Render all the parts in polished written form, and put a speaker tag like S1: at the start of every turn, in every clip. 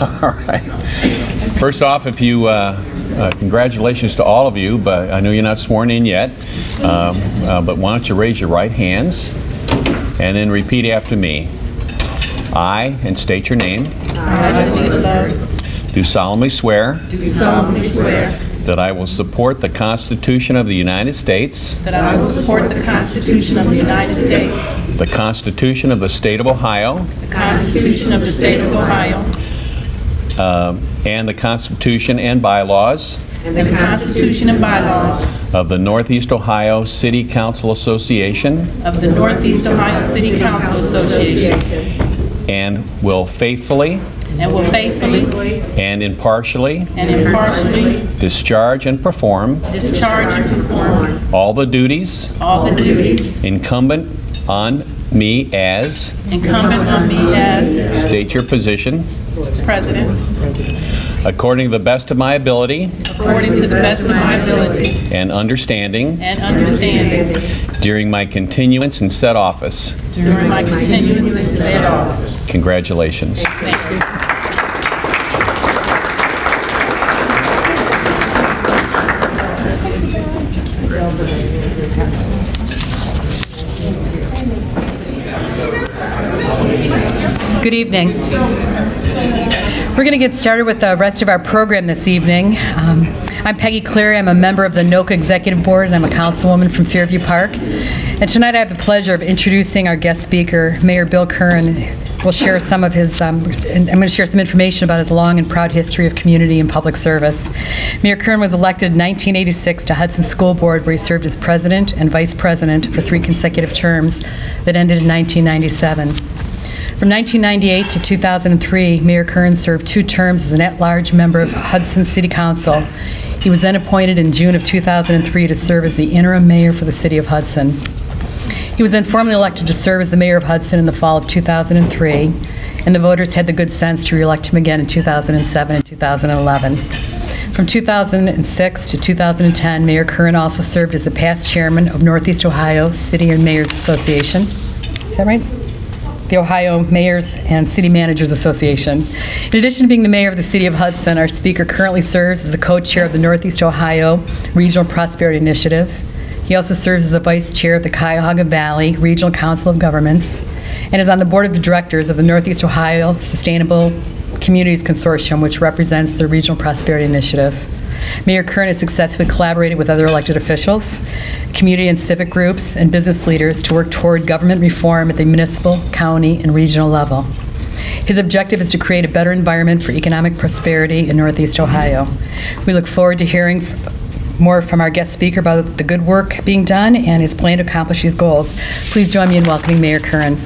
S1: All right. First off, if you, congratulations to all of you, but I know you're not sworn in yet. But why don't you raise your right hands and then repeat after me. I, and state your name. I, do solemnly swear. Do solemnly swear. That I will support the Constitution of the United States. That I will support the Constitution of the United States. The Constitution of the State of Ohio. The Constitution of the State of Ohio. And the Constitution and bylaws. And the Constitution and bylaws. Of the Northeast Ohio City Council Association. Of the Northeast Ohio City Council Association. And will faithfully. And will faithfully and impartially discharge and perform all the duties incumbent on me as state your position President according to the best of my ability and understanding during my continuance in said office. Congratulations.
S2: Thank you. Good evening. We're going to get started with the rest of our program this evening. I'm Peggy Cleary. I'm a member of the NOCCA Executive Board, and I'm a councilwoman from Fairview Park. And tonight I have the pleasure of introducing our guest speaker, Mayor Bill Curran. We'll share some of his, I'm going to share some information about his long and proud history of community and public service. Mayor Curran was elected in 1986 to Hudson School Board, where he served as president and vice president for 3 consecutive terms that ended in 1997. From 1998 to 2003, Mayor Curran served 2 terms as an at-large member of Hudson City Council. He was then appointed in June of 2003 to serve as the interim mayor for the city of Hudson. He was then formally elected to serve as the mayor of Hudson in the fall of 2003, and the voters had the good sense to re-elect him again in 2007 and 2011. From 2006 to 2010, Mayor Curran also served as the past chairman of Northeast Ohio City and Mayors Association. Is that right? The Ohio Mayors and City Managers Association. In addition to being the mayor of the city of Hudson, our speaker currently serves as the co-chair of the Northeast Ohio Regional Prosperity Initiative. He also serves as the vice chair of the Cuyahoga Valley Regional Council of Governments and is on the board of directors of the Northeast Ohio Sustainable Communities Consortium, which represents the Regional Prosperity Initiative. Mayor Curran has successfully collaborated with other elected officials, community and civic groups, and business leaders to work toward government reform at the municipal, county, and regional level. His objective is to create a better environment for economic prosperity in Northeast Ohio. We look forward to hearing more from our guest speaker about the good work being done and his plan to accomplish these goals. Please join me in welcoming Mayor Curran.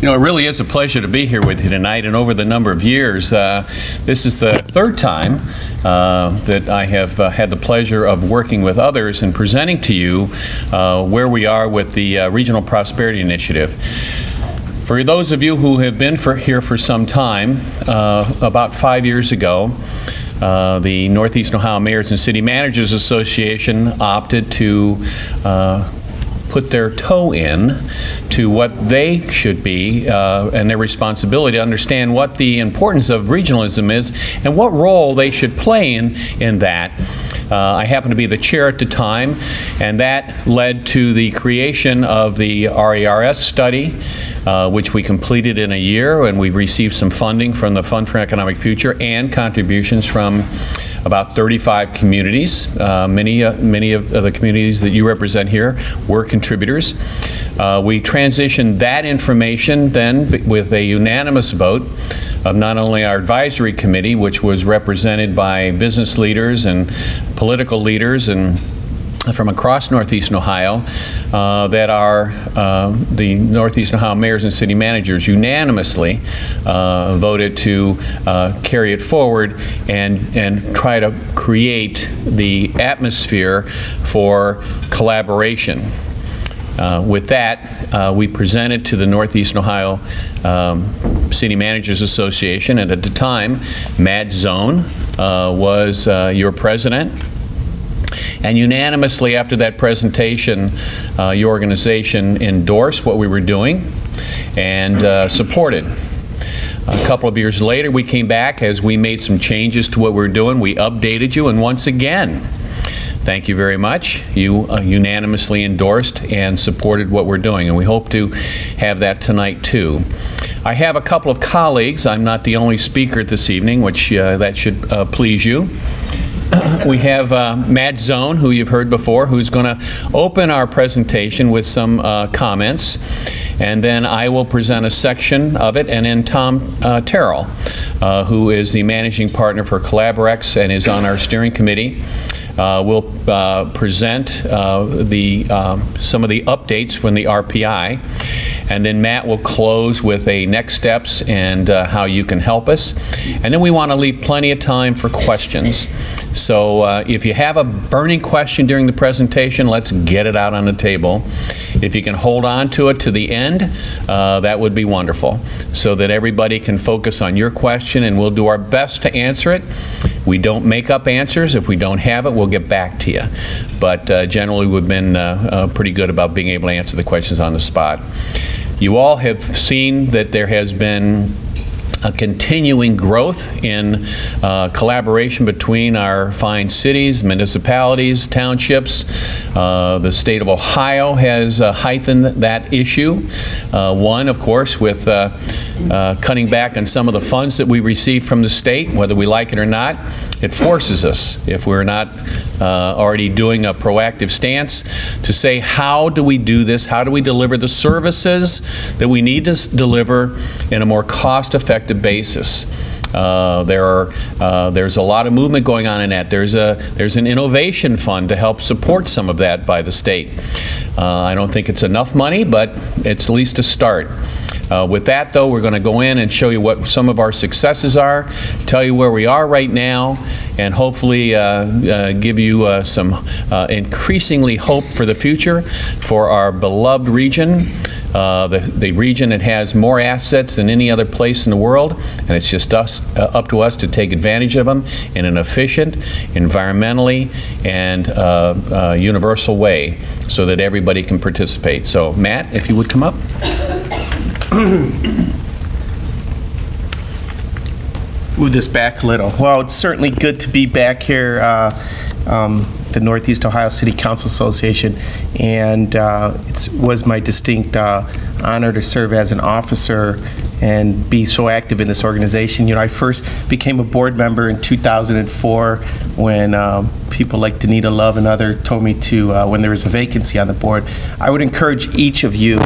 S1: You know, it really is a pleasure to be here with you tonight, and over the number of years, this is the 3rd time that I have had the pleasure of working with others and presenting to you where we are with the Regional Prosperity Initiative. For those of you who have been here for some time, about 5 years ago, the Northeast Ohio Mayors and City Managers Association opted to put their toe in to what they should be and their responsibility to understand what the importance of regionalism is and what role they should play in that. I happened to be the chair at the time, and that led to the creation of the RERS study, which we completed in a year, and we've received some funding from the Fund for Economic Future and contributions from about 35 communities. Many of the communities that you represent here were contributors. We transitioned that information then with a unanimous vote of not only our advisory committee, which was represented by business leaders and political leaders and from across Northeastern Ohio, that are the Northeastern Ohio mayors and city managers unanimously voted to carry it forward and try to create the atmosphere for collaboration. With that, we presented to the Northeastern Ohio City Managers Association, and at the time, Matt Zone was your president. And unanimously, after that presentation, your organization endorsed what we were doing and supported. A couple of years later, we came back as we made some changes to what we were doing. We updated you, and once again, thank you very much. You unanimously endorsed and supported what we're doing, and we hope to have that tonight too. I have a couple of colleagues. I'm not the only speaker this evening, which that should please you. We have Matt Zone, who you've heard before, who's going to open our presentation with some comments, and then I will present a section of it, and then Tom Terrell, who is the managing partner for Collaborex and is on our steering committee, will present some of the updates from the RPI, and then Matt will close with a next steps and how you can help us. And then we want to leave plenty of time for questions. So if you have a burning question during the presentation, let's get it out on the table. If you can hold on to it to the end, that would be wonderful, so that everybody can focus on your question, and we'll do our best to answer it. We don't make up answers. If we don't have it, we'll get back to you. But generally, we've been pretty good about being able to answer the questions on the spot. You all have seen that there has been a continuing growth in collaboration between our fine cities, municipalities, townships. The state of Ohio has heightened that issue. One, of course, with cutting back on some of the funds that we receive from the state, whether we like it or not. It forces us, if we're not already doing a proactive stance, to say, how do we do this? How do we deliver the services that we need to deliver in a more cost-effective basis? There's a lot of movement going on in that. There's an innovation fund to help support some of that by the state. I don't think it's enough money, but it's at least a start. With that, though, we're going to go in and show you what some of our successes are, tell you where we are right now, and hopefully give you some increasingly hope for the future for our beloved region. The region that has more assets than any other place in the world, and it's just up to us to take advantage of them in an efficient, environmentally, and universal way so that everybody can participate. So, Matt, if you would come up.
S3: Move this back a little. Well, it's certainly good to be back here, the Northeast Ohio City Council Association, and it was my distinct honor to serve as an officer and be so active in this organization. You know, I first became a board member in 2004 when people like Danita Love and others told me to, when there was a vacancy on the board. I would encourage each of you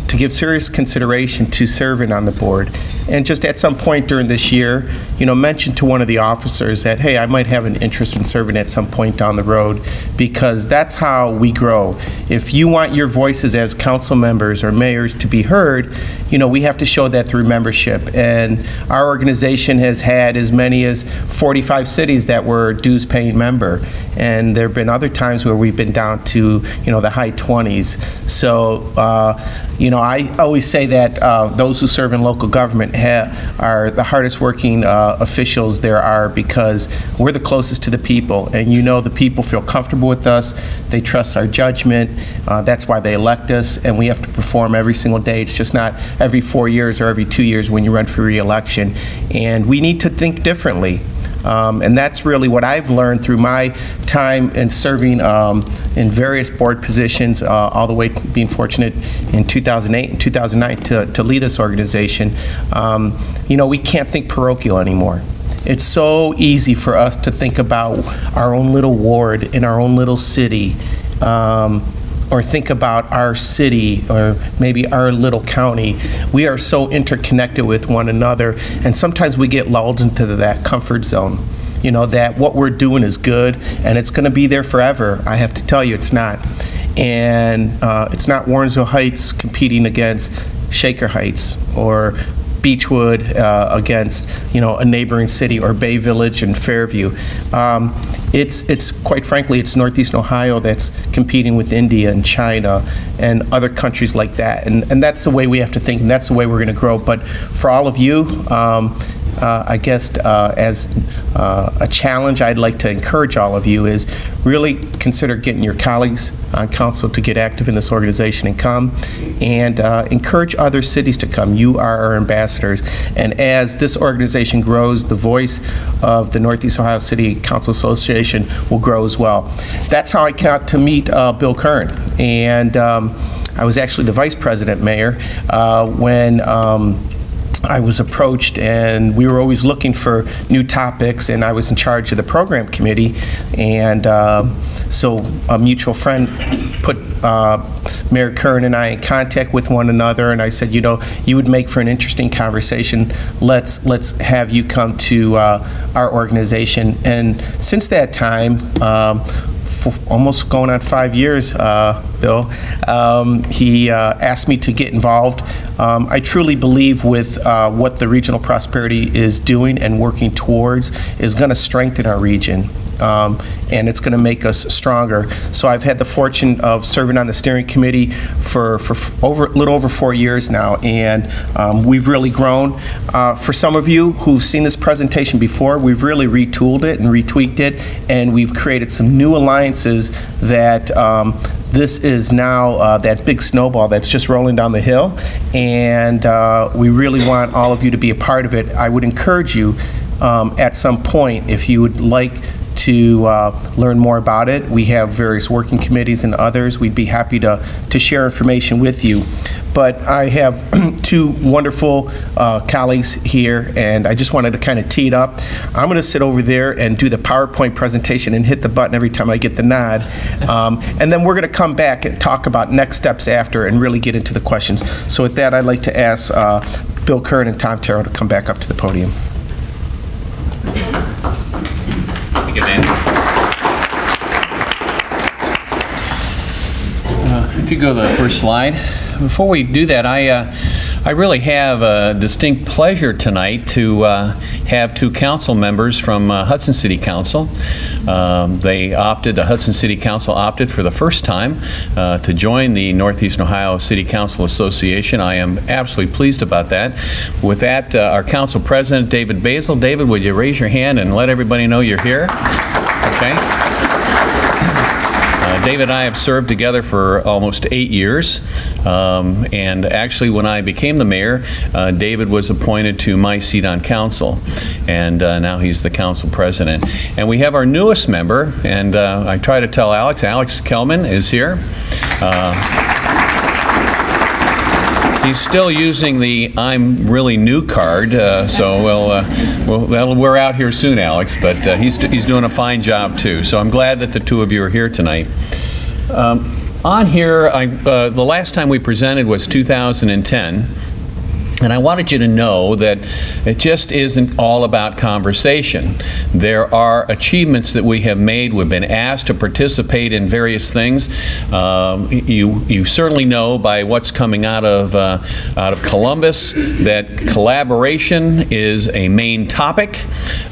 S3: to give serious consideration to serving on the board, and just at some point during this year, you know, mention to one of the officers that, hey, I might have an interest in serving at some point down the road, because that's how we grow. If you want your voices as council members or mayors to be heard, you know, we have to show that through membership, and our organization has had as many as 45 cities that were dues paying member, and there have been other times where we've been down to, you know, the high 20s. So you know, I always say that those who serve in local government are the hardest working officials there are, because we're the closest to the people, and you know, the people feel comfortable with us, they trust our judgment, that's why they elect us, and we have to perform every single day. It's just not every 4 years or every 2 years when you run for re-election, and we need to think differently. And that's really what I've learned through my time in serving in various board positions, all the way being fortunate in 2008 and 2009 to lead this organization. You know, we can't think parochial anymore. It's so easy for us to think about our own little ward in our own little city, or think about our city or maybe our little county. We are so interconnected with one another, and sometimes we get lulled into that comfort zone. You know, that what we're doing is good and it's going to be there forever. I have to tell you, it's not. And it's not Warrensville Heights competing against Shaker Heights, or Beechwood against, you know, a neighboring city, or Bay Village and Fairview. it's quite frankly, it's Northeastern Ohio that's competing with India and China and other countries like that. And that's the way we have to think, and that's the way we're going to grow. But for all of you, I guess as a challenge I'd like to encourage all of you is really consider getting your colleagues on council to get active in this organization and come, and encourage other cities to come. You are our ambassadors, and as this organization grows, the voice of the Northeast Ohio City Council Association will grow as well. That's how I got to meet Bill Kern, and I was actually the vice president mayor when I was approached, and we were always looking for new topics, and I was in charge of the program committee, and so a mutual friend put Mayor Kern and I in contact with one another, and I said, you know, you would make for an interesting conversation. Let's have you come to our organization. And since that time, for almost going on 5 years, Bill, he asked me to get involved. I truly believe with what the Regional Prosperity is doing and working towards is going to strengthen our region. And it's going to make us stronger. So I've had the fortune of serving on the steering committee for a little over 4 years now, and we've really grown. For some of you who've seen this presentation before, we've really retooled it and retweaked it, and we've created some new alliances that this is now that big snowball that's just rolling down the hill, and we really want all of you to be a part of it. I would encourage you at some point, if you would like to learn more about it. We have various working committees and others. We'd be happy to share information with you. But I have two wonderful colleagues here, and I just wanted to kind of tee it up. I'm going to sit over there and do the PowerPoint presentation and hit the button every time I get the nod. And then we're going to come back and talk about next steps after and really get into the questions. So with that, I'd like to ask Bill Kern and Tom Terrell to come back up to the podium.
S1: Thank you, Dan. If you go to the first slide. Before we do that, I really have a distinct pleasure tonight to have two council members from Hudson City Council. The Hudson City Council opted for the first time to join the Northeastern Ohio City Council Association. I am absolutely pleased about that. With that, our council president, David Basil. David, would you raise your hand and let everybody know you're here? Okay. David and I have served together for almost 8 years, and actually when I became the mayor, David was appointed to my seat on council, and now he's the council president. And we have our newest member, and I try to tell Alex Kelman is here. He's still using the "I'm really new" card, so that'll wear out here soon, Alex. But he's doing a fine job too. So I'm glad that the two of you are here tonight. On here, the last time we presented was 2010. And I wanted you to know that it just isn't all about conversation. There are achievements that we have made. We've been asked to participate in various things. You certainly know by what's coming out of Columbus that collaboration is a main topic.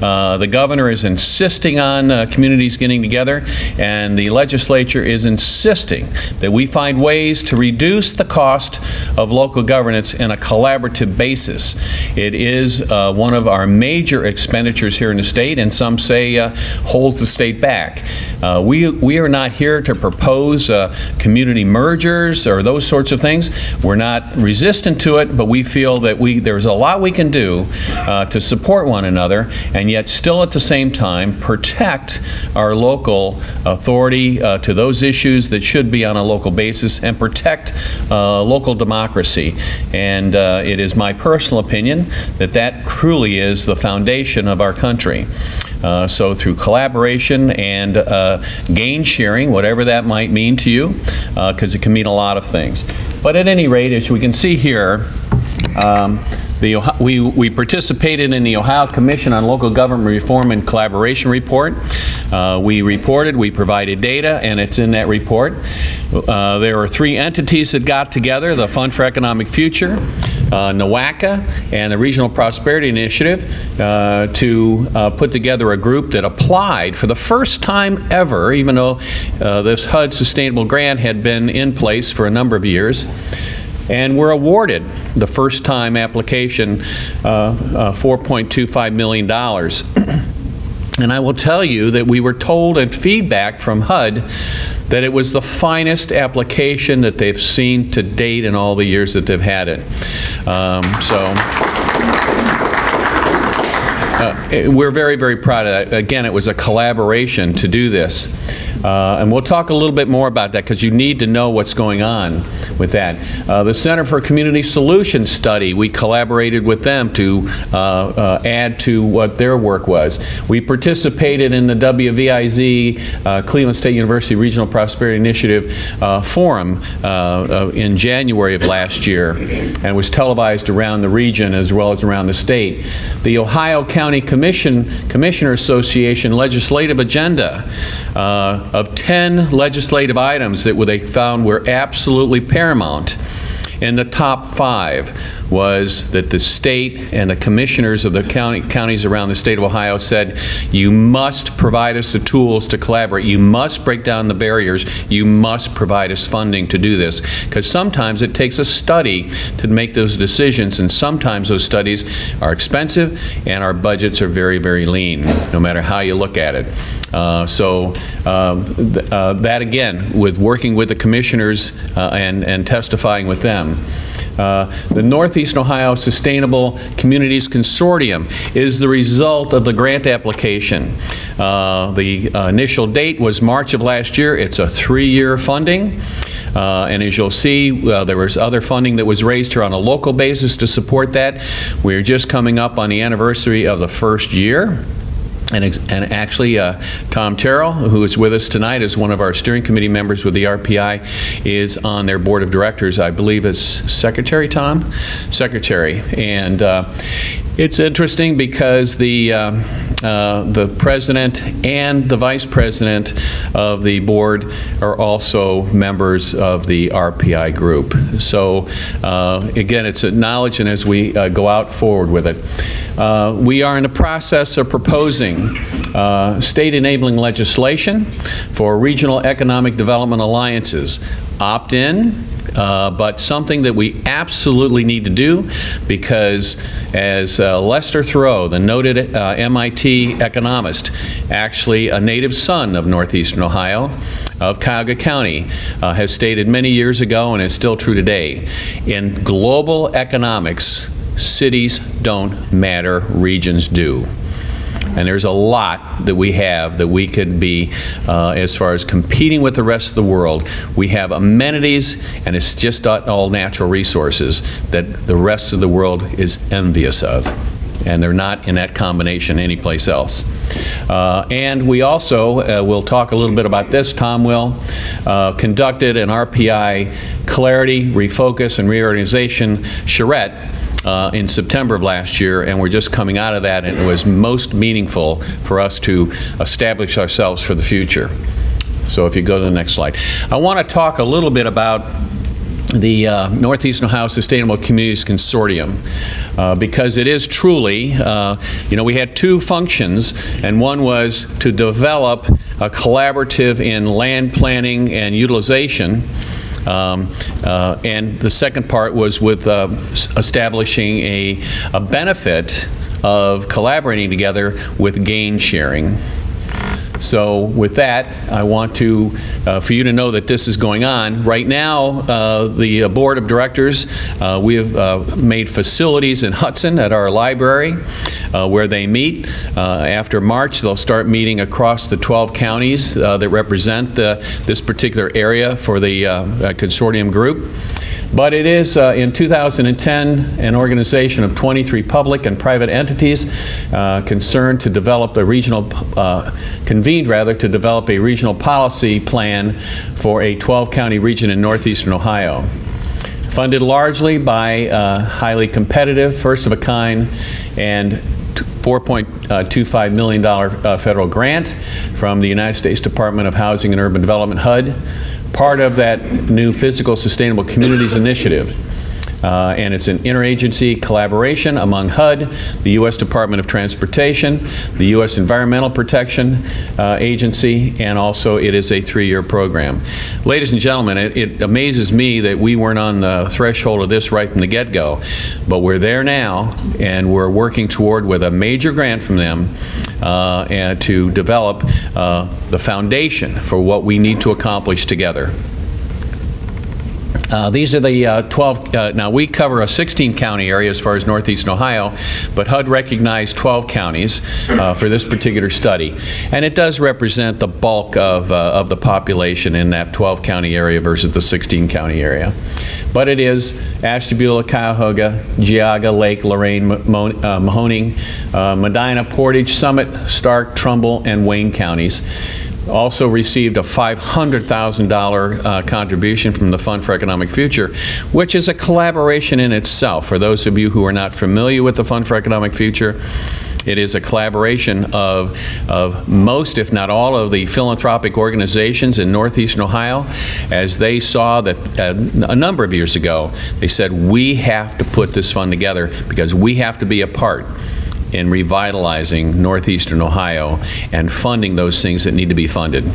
S1: The governor is insisting on communities getting together, and the legislature is insisting that we find ways to reduce the cost of local governance in a collaborative basis. It is one of our major expenditures here in the state, and some say holds the state back. We are not here to propose community mergers or those sorts of things. We're not resistant to it, but we feel that there's a lot we can do to support one another, and yet still at the same time protect our local authority to those issues that should be on a local basis, and protect local democracy. And it is my personal opinion that that truly is the foundation of our country. So through collaboration and gain sharing, whatever that might mean to you, because it can mean a lot of things. But at any rate, as we can see here, we participated in the Ohio Commission on Local Government Reform and Collaboration report. We provided data, and it's in that report. There were 3 entities that got together: the Fund for Economic Future, NOCCA and the Regional Prosperity Initiative to put together a group that applied for the first time ever, even though this HUD Sustainable Grant had been in place for a number of years, and were awarded the first time application $4.25 million. And I will tell you that we were told in feedback from HUD that it was the finest application that they've seen to date in all the years that they've had it. We're very, very proud of that. Again, it was a collaboration to do this. And we'll talk a little bit more about that because you need to know what's going on with that. The Center for Community Solutions Study, we collaborated with them to add to what their work was. We participated in the WVIZ Cleveland State University Regional Prosperity Initiative Forum in January of last year, and was televised around the region as well as around the state. The Ohio County Commissioner Association legislative agenda of 10 legislative items that they found were absolutely paramount. In the top 5 was that the state and the commissioners of the counties around the state of Ohio said, you must provide us the tools to collaborate. You must break down the barriers. You must provide us funding to do this. Because sometimes it takes a study to make those decisions, and sometimes those studies are expensive and our budgets are very, very lean, no matter how you look at it. That again, with working with the commissioners and testifying with them. The Northeastern Ohio Sustainable Communities Consortium is the result of the grant application. The initial date was March of last year. It's a 3-year funding. And as you'll see, there was other funding that was raised here on a local basis to support that. We're just coming up on the anniversary of the first year. And actually, Tom Terrell, who is with us tonight as one of our steering committee members with the RPI, is on their board of directors, I believe as secretary, Tom? Secretary. And it's interesting because the president and the vice president of the board are also members of the RPI group. So again, it's a knowledge, and as we go out forward with it. We are in the process of proposing state enabling legislation for regional economic development alliances. Opt-in, but something that we absolutely need to do because, as Lester Thoreau, the noted MIT economist, actually a native son of Northeastern Ohio, of Cuyahoga County, has stated many years ago and is still true today, in global economics, cities don't matter, regions do. And there's a lot that we have that we could be, as far as competing with the rest of the world. We have amenities, and it's just not all natural resources that the rest of the world is envious of. And they're not in that combination anyplace else. And we also, we'll talk a little bit about this, Tom will, conducted an RPI Clarity, Refocus, and Reorganization charrette in September of last year, and we're just coming out of that, and it was most meaningful for us to establish ourselves for the future. So if you go to the next slide. I want to talk a little bit about the Northeastern Ohio Sustainable Communities Consortium, because it is truly, you know, we had 2 functions, and one was to develop a collaborative in land planning and utilization. And the second part was with establishing a benefit of collaborating together with gain sharing. So with that, I want to, for you to know that this is going on. Right now, the board of directors, we have made facilities in Hudson at our library where they meet. After March, they'll start meeting across the 12 counties that represent this particular area for the consortium group. But it is, in 2010, an organization of 23 public and private entities concerned to develop a regional, convened rather, to develop a regional policy plan for a 12-county region in northeastern Ohio. Funded largely by highly competitive, first-of-a-kind, and $4.25 million federal grant from the United States Department of Housing and Urban Development, HUD, part of that new Physical Sustainable Communities Initiative. and it's an interagency collaboration among HUD, the U.S. Department of Transportation, the U.S. Environmental Protection Agency, and also it is a 3-year program. Ladies and gentlemen, it amazes me that we weren't on the threshold of this right from the get-go, but we're there now, and we're working toward, with a major grant from them, and to develop the foundation for what we need to accomplish together. These are the 12, now we cover a 16-county area as far as northeastern Ohio, but HUD recognized 12 counties for this particular study. And it does represent the bulk of the population in that 12-county area versus the 16-county area. But it is Ashtabula, Cuyahoga, Geauga, Lake, Lorraine, Mahoning, Medina, Portage, Summit, Stark, Trumbull, and Wayne counties. Also received a $500,000 contribution from the Fund for Economic Future, which is a collaboration in itself. For those of you who are not familiar with the Fund for Economic Future, it is a collaboration of most, if not all, of the philanthropic organizations in northeastern Ohio. As they saw that a number of years ago, they said, we have to put this fund together because we have to be a part in revitalizing northeastern Ohio and funding those things that need to be funded.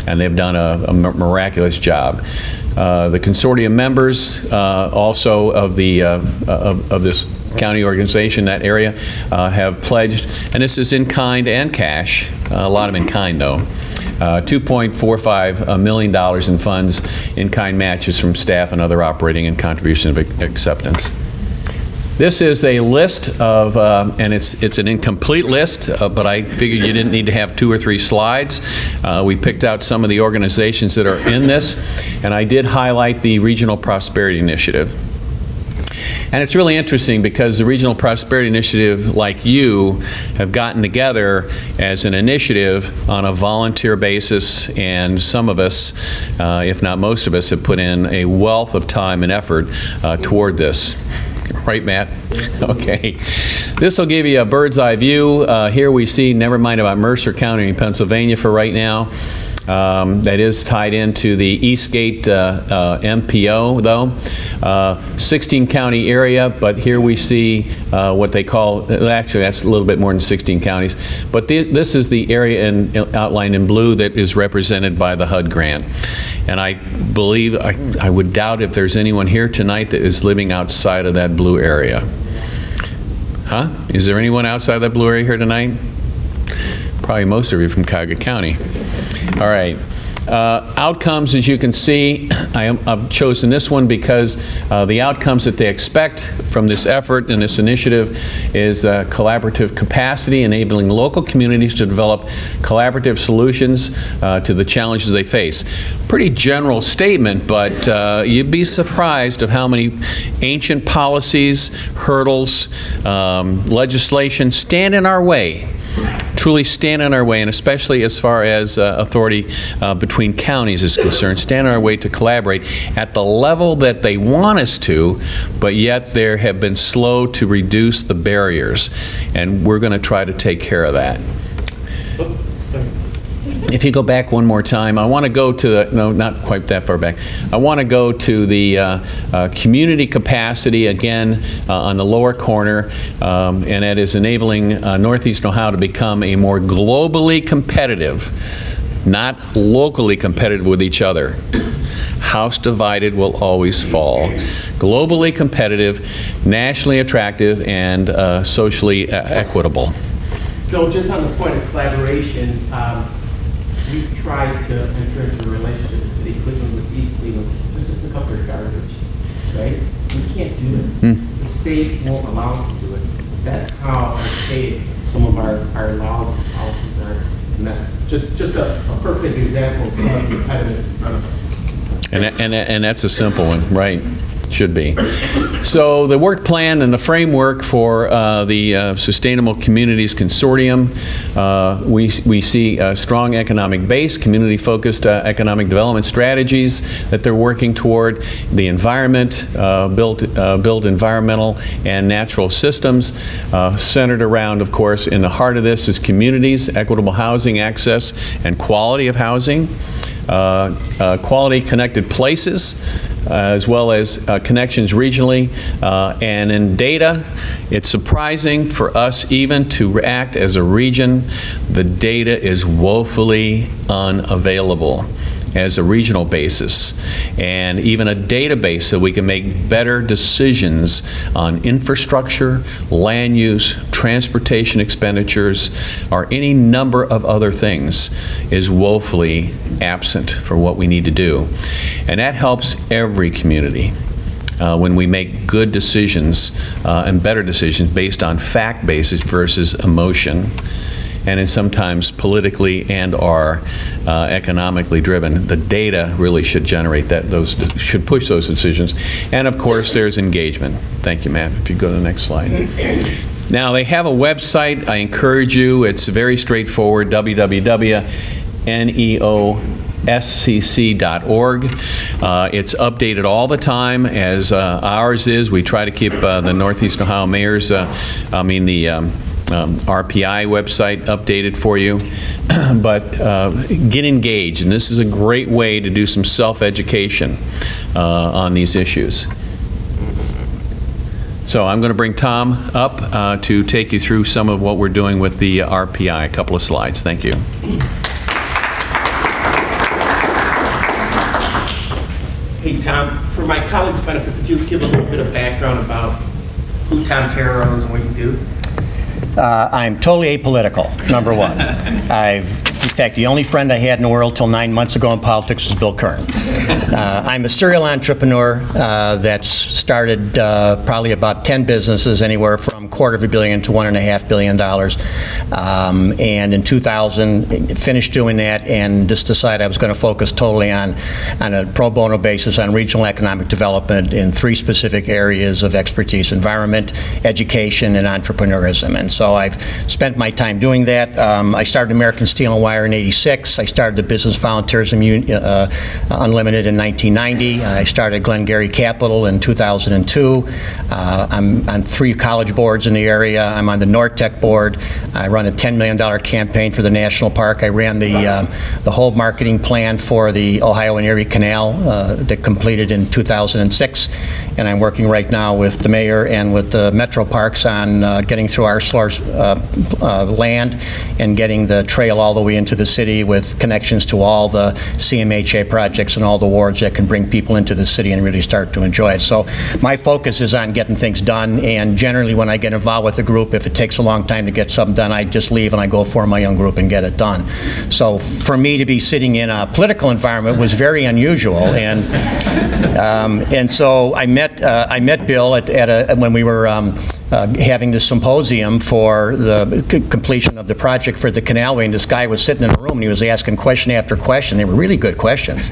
S1: And they've done a miraculous job. The consortium members also of this county organization, that area, have pledged, and this is in kind and cash, a lot of in kind though, $2.45 million in funds, in kind matches from staff and other operating and contribution of acceptance. This is a list of, and it's an incomplete list, but I figured you didn't need to have 2 or 3 slides. We picked out some of the organizations that are in this, and I did highlight the Regional Prosperity Initiative. And it's really interesting because the Regional Prosperity Initiative, like you, have gotten together as an initiative on a volunteer basis, and some of us, if not most of us, have put in a wealth of time and effort toward this. Right, Matt? Okay. This will give you a bird's eye view. Here we see, never mind about Mercer County in Pennsylvania for right now. That is tied into the Eastgate MPO, though. 16-county area, but here we see what they call, actually that's a little bit more than 16 counties, but this is the area outlined in blue that is represented by the HUD grant. And I believe, I would doubt if there's anyone here tonight that is living outside of that blue area. Huh? Is there anyone outside that blue area here tonight? Probably most of you from Cuyahoga County. All right. Outcomes, as you can see, I've chosen this one because the outcomes that they expect from this effort and this initiative is collaborative capacity, enabling local communities to develop collaborative solutions to the challenges they face. Pretty general statement, but you'd be surprised of how many ancient policies, hurdles, legislation stand in our way. Truly stand in our way, and especially as far as authority between counties is concerned, stand in our way to collaborate at the level that they want us to, but yet they have been slow to reduce the barriers, and we're going to try to take care of that. If you go back one more time, I want to go to the, no, not quite that far back. I want to go to the community capacity again on the lower corner, and that is enabling Northeastern Ohio to become a more globally competitive, not locally competitive with each other. House divided will always fall. Globally competitive, nationally attractive, and socially equitable.
S4: Bill, just on the point of collaboration, we've tried to enter into a relationship with the city of Cleveland, with East Cleveland, just to pick up their garbage, right? We can't do it. The state won't allow us to do it. That's how archaic some of our laws and policies are. And that's just a perfect example of some of the impediments in front of us.
S1: And that's a simple one, right? Should be. So the work plan and the framework for the Sustainable Communities Consortium, we see a strong economic base, community-focused economic development strategies that they're working toward, the environment, build environmental and natural systems, centered around, of course, in the heart of this is communities, equitable housing access, and quality of housing. Quality connected places, as well as connections regionally. And in data, it's surprising for us even to act as a region. The data is woefully unavailable as a regional basis, and even a database so we can make better decisions on infrastructure, land use, transportation expenditures, or any number of other things is woefully absent for what we need to do. And that helps every community when we make good decisions and better decisions based on fact basis versus emotion, and is sometimes politically and or economically driven. The data really should generate that, should push those decisions. And of course, there's engagement. Thank you, Matt. If you go to the next slide. Now, they have a website. I encourage you. It's very straightforward, www.neoscc.org. It's updated all the time, as ours is. We try to keep the Northeast Ohio Mayor's, RPI website updated for you. But get engaged, and this is a great way to do some self-education on these issues. So I'm going to bring Tom up to take you through some of what we're doing with the RPI. A couple of slides. Thank you.
S4: Hey, Tom, for my colleagues' benefit, could you give a little bit of background about who Tom Terrell is and what you do?
S5: I'm totally apolitical, number one. In fact, the only friend I had in the world till 9 months ago in politics was Bill Kern. I'm a serial entrepreneur that's started probably about 10 businesses, anywhere from $250 million to $1.5 billion. And in 2000, finished doing that and just decided I was going to focus totally on a pro bono basis on regional economic development in 3 specific areas of expertise: environment, education, and entrepreneurism. And so I've spent my time doing that. I started American Steel and Wire in '86. I started the Business Volunteerism Unlimited in 1990. I started Glengarry Capital in 2002. I'm on 3 college boards in the area. I'm on the NORTEC board. I run a $10 million campaign for the national park. I ran the whole marketing plan for the Ohio and Erie Canal that completed in 2006. And I'm working right now with the mayor and with the Metro Parks on getting through our land and getting the trail all the way into the city with connections to all the CMHA projects and all the wards that can bring people into the city and really start to enjoy it. So my focus is on getting things done, and generally when I get involved with a group, if it takes a long time to get something done, I just leave and I go form my own group and get it done. So for me to be sitting in a political environment was very unusual, and so I met Bill when we were having this symposium for the completion of the project for the canalway, and this guy was sitting in the room and he was asking question after question. They were really good questions,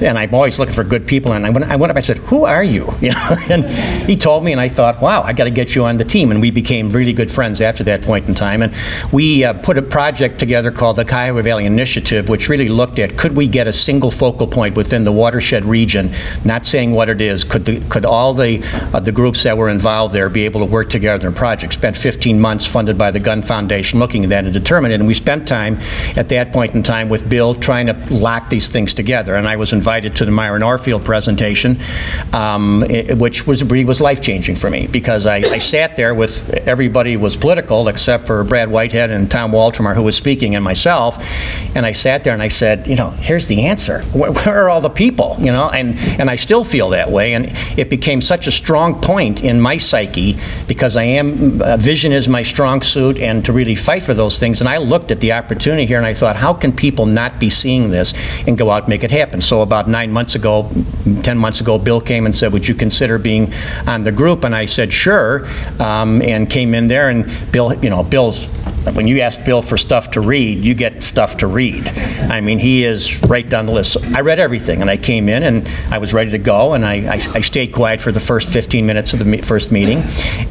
S5: and I'm always looking for good people. And I went up, I said, "Who are you?" And he told me, and I thought, "Wow, I got to get you on the team." And we became really good friends after that point in time. And we put a project together called the Cuyahoga Valley Initiative, which really looked at could we get a single focal point within the watershed region, not saying what it is, could all the groups that were involved there be able to work together in a project. Spent 15 months funded by the Gunn Foundation looking at that and determined it. And we spent time at that point in time with Bill trying to lock these things together. And I was invited to the Myron Orfield presentation, which was life-changing for me, because I sat there with everybody was political except for Brad Whitehead and Tom Waltermar, who was speaking, and myself. And I sat there and I said, here's the answer. Where are all the people? And I still feel that way. And it became such a strong point in my psyche, because vision is my strong suit, and to really fight for those things. And I looked at the opportunity here and I thought, how can people not be seeing this and go out and make it happen? So about 10 months ago, Bill came and said, would you consider being on the group? And I said, sure, and came in there. And Bill, Bill's, when you ask Bill for stuff to read, you get stuff to read. I mean, he is right down the list. So I read everything, and I came in and I was ready to go, and I stayed quiet for the first 15 minutes of the first meeting.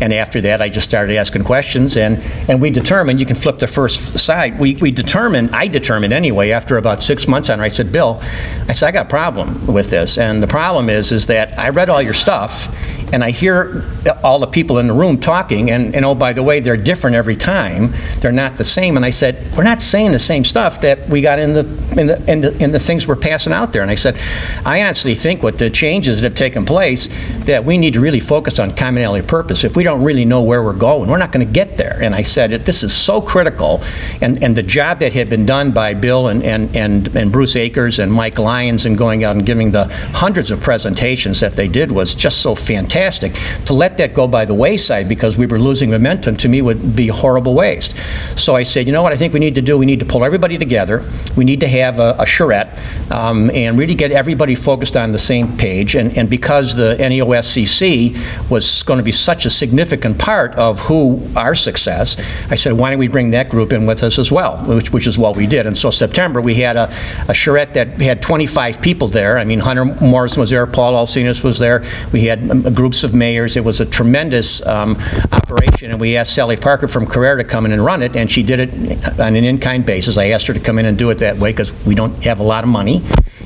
S5: And after that, I just started asking questions, and we determined, you can flip the first side, I determined anyway, after about 6 months on it, I said, Bill, I got a problem with this. And the problem is that I read all your stuff, and I hear all the people in the room talking, and oh, by the way, they're different every time. They're not the same. And I said, we're not saying the same stuff that we got in the things we're passing out there. And I said, I honestly think with the changes that have taken place, that we need to really focus on commonality of purpose. If we don't really know where we're going, we're not going to get there. And I said, this is so critical, and the job that had been done by Bill and Bruce Akers and Mike Lyons and going out and giving the hundreds of presentations that they did was just so fantastic. To let that go by the wayside because we were losing momentum, to me, would be a horrible waste. So I said, you know what I think we need to do? We need to pull everybody together. We need to have a charrette and really get everybody focused on the same page. And because the NEOSCC was going to be such a significant part of our success, I said, why don't we bring that group in with us as well, which is what we did. And so September, we had a charrette that had 25 people there. I mean, Hunter Morrison was there, Paul Alcinas was there. We had groups of mayors. It was a tremendous operation, and we asked Sally Parker from Carrera to come in and run it, and she did it on an in-kind basis. I asked her to come in and do it that way because we don't have a lot of money,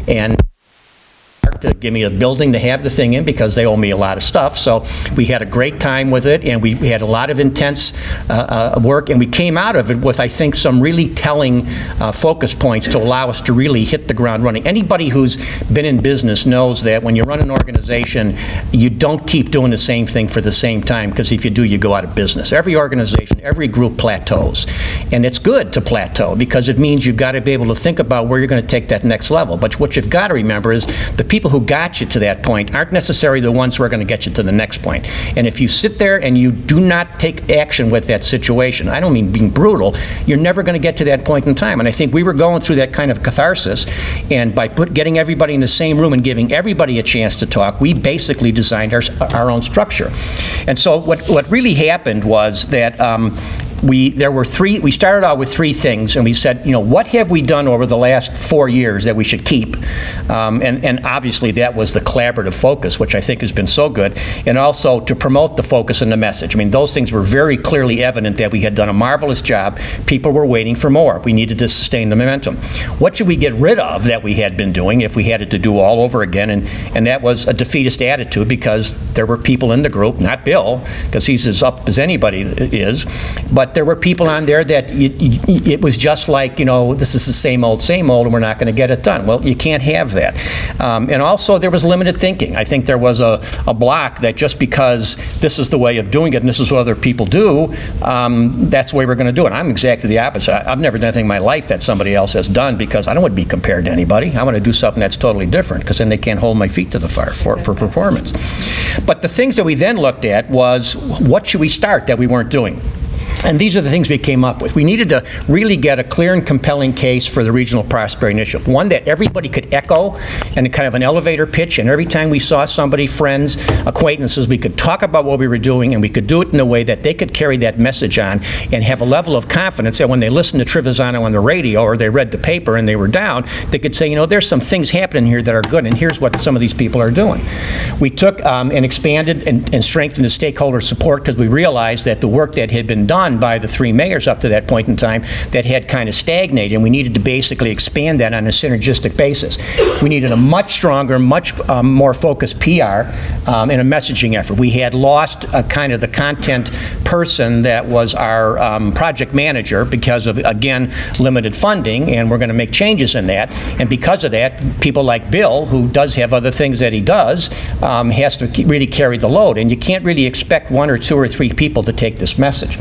S5: and to give me a building to have the thing in because they owe me a lot of stuff. So we had a great time with it, and we had a lot of intense work, and we came out of it with, I think, some really telling focus points to allow us to really hit the ground running. Anybody who's been in business knows that when you run an organization, you don't keep doing the same thing for the same time, because if you do, you go out of business. Every organization, every group plateaus, and it's good to plateau because it means you've got to be able to think about where you're going to take that next level. But what you've got to remember is the people who got you to that point aren't necessarily the ones who are going to get you to the next point. And if you sit there and you do not take action with that situation, I don't mean being brutal, you're never going to get to that point in time. And I think we were going through that kind of catharsis, and by getting everybody in the same room and giving everybody a chance to talk, we basically designed our own structure. And so what really happened was that we started out with three things, and we said, you know, what have we done over the last 4 years that we should keep? And obviously that was the collaborative focus, which I think has been so good, and also to promote the focus and the message. I mean, those things were very clearly evident that we had done a marvelous job. People were waiting for more. We needed to sustain the momentum. What should we get rid of that we had been doing if we had it to do all over again? And that was a defeatist attitude, because there were people in the group, not Bill, because he's as up as anybody is, but there were people on there that it was just like, you know, this is the same old, and we're not going to get it done. Well, you can't have that. And also there was limited thinking. I think there was a block that just because this is the way of doing it and this is what other people do, that's the way we're going to do it. I'm exactly the opposite. I've never done anything in my life that somebody else has done because I don't want to be compared to anybody. I want to do something that's totally different, because then they can't hold my feet to the fire for performance. But the things that we then looked at was, what should we start that we weren't doing? And these are the things we came up with. We needed to really get a clear and compelling case for the Regional Prosperity Initiative, one that everybody could echo and kind of an elevator pitch, and every time we saw somebody, friends, acquaintances, we could talk about what we were doing, and we could do it in a way that they could carry that message on and have a level of confidence that when they listened to Trevisano on the radio or they read the paper and they were down, they could say, you know, there's some things happening here that are good, and here's what some of these people are doing. We took and expanded and strengthened the stakeholder support, because we realized that the work that had been done by the three mayors up to that point in time that had kind of stagnated, and we needed to basically expand that on a synergistic basis. We needed a much stronger, much more focused PR and a messaging effort. We had lost kind of the content person that was our project manager because of, again, limited funding, and we're going to make changes in that. And because of that, people like Bill, who does have other things that he does, has to really carry the load, and you can't really expect 1 or 2 or 3 people to take this message.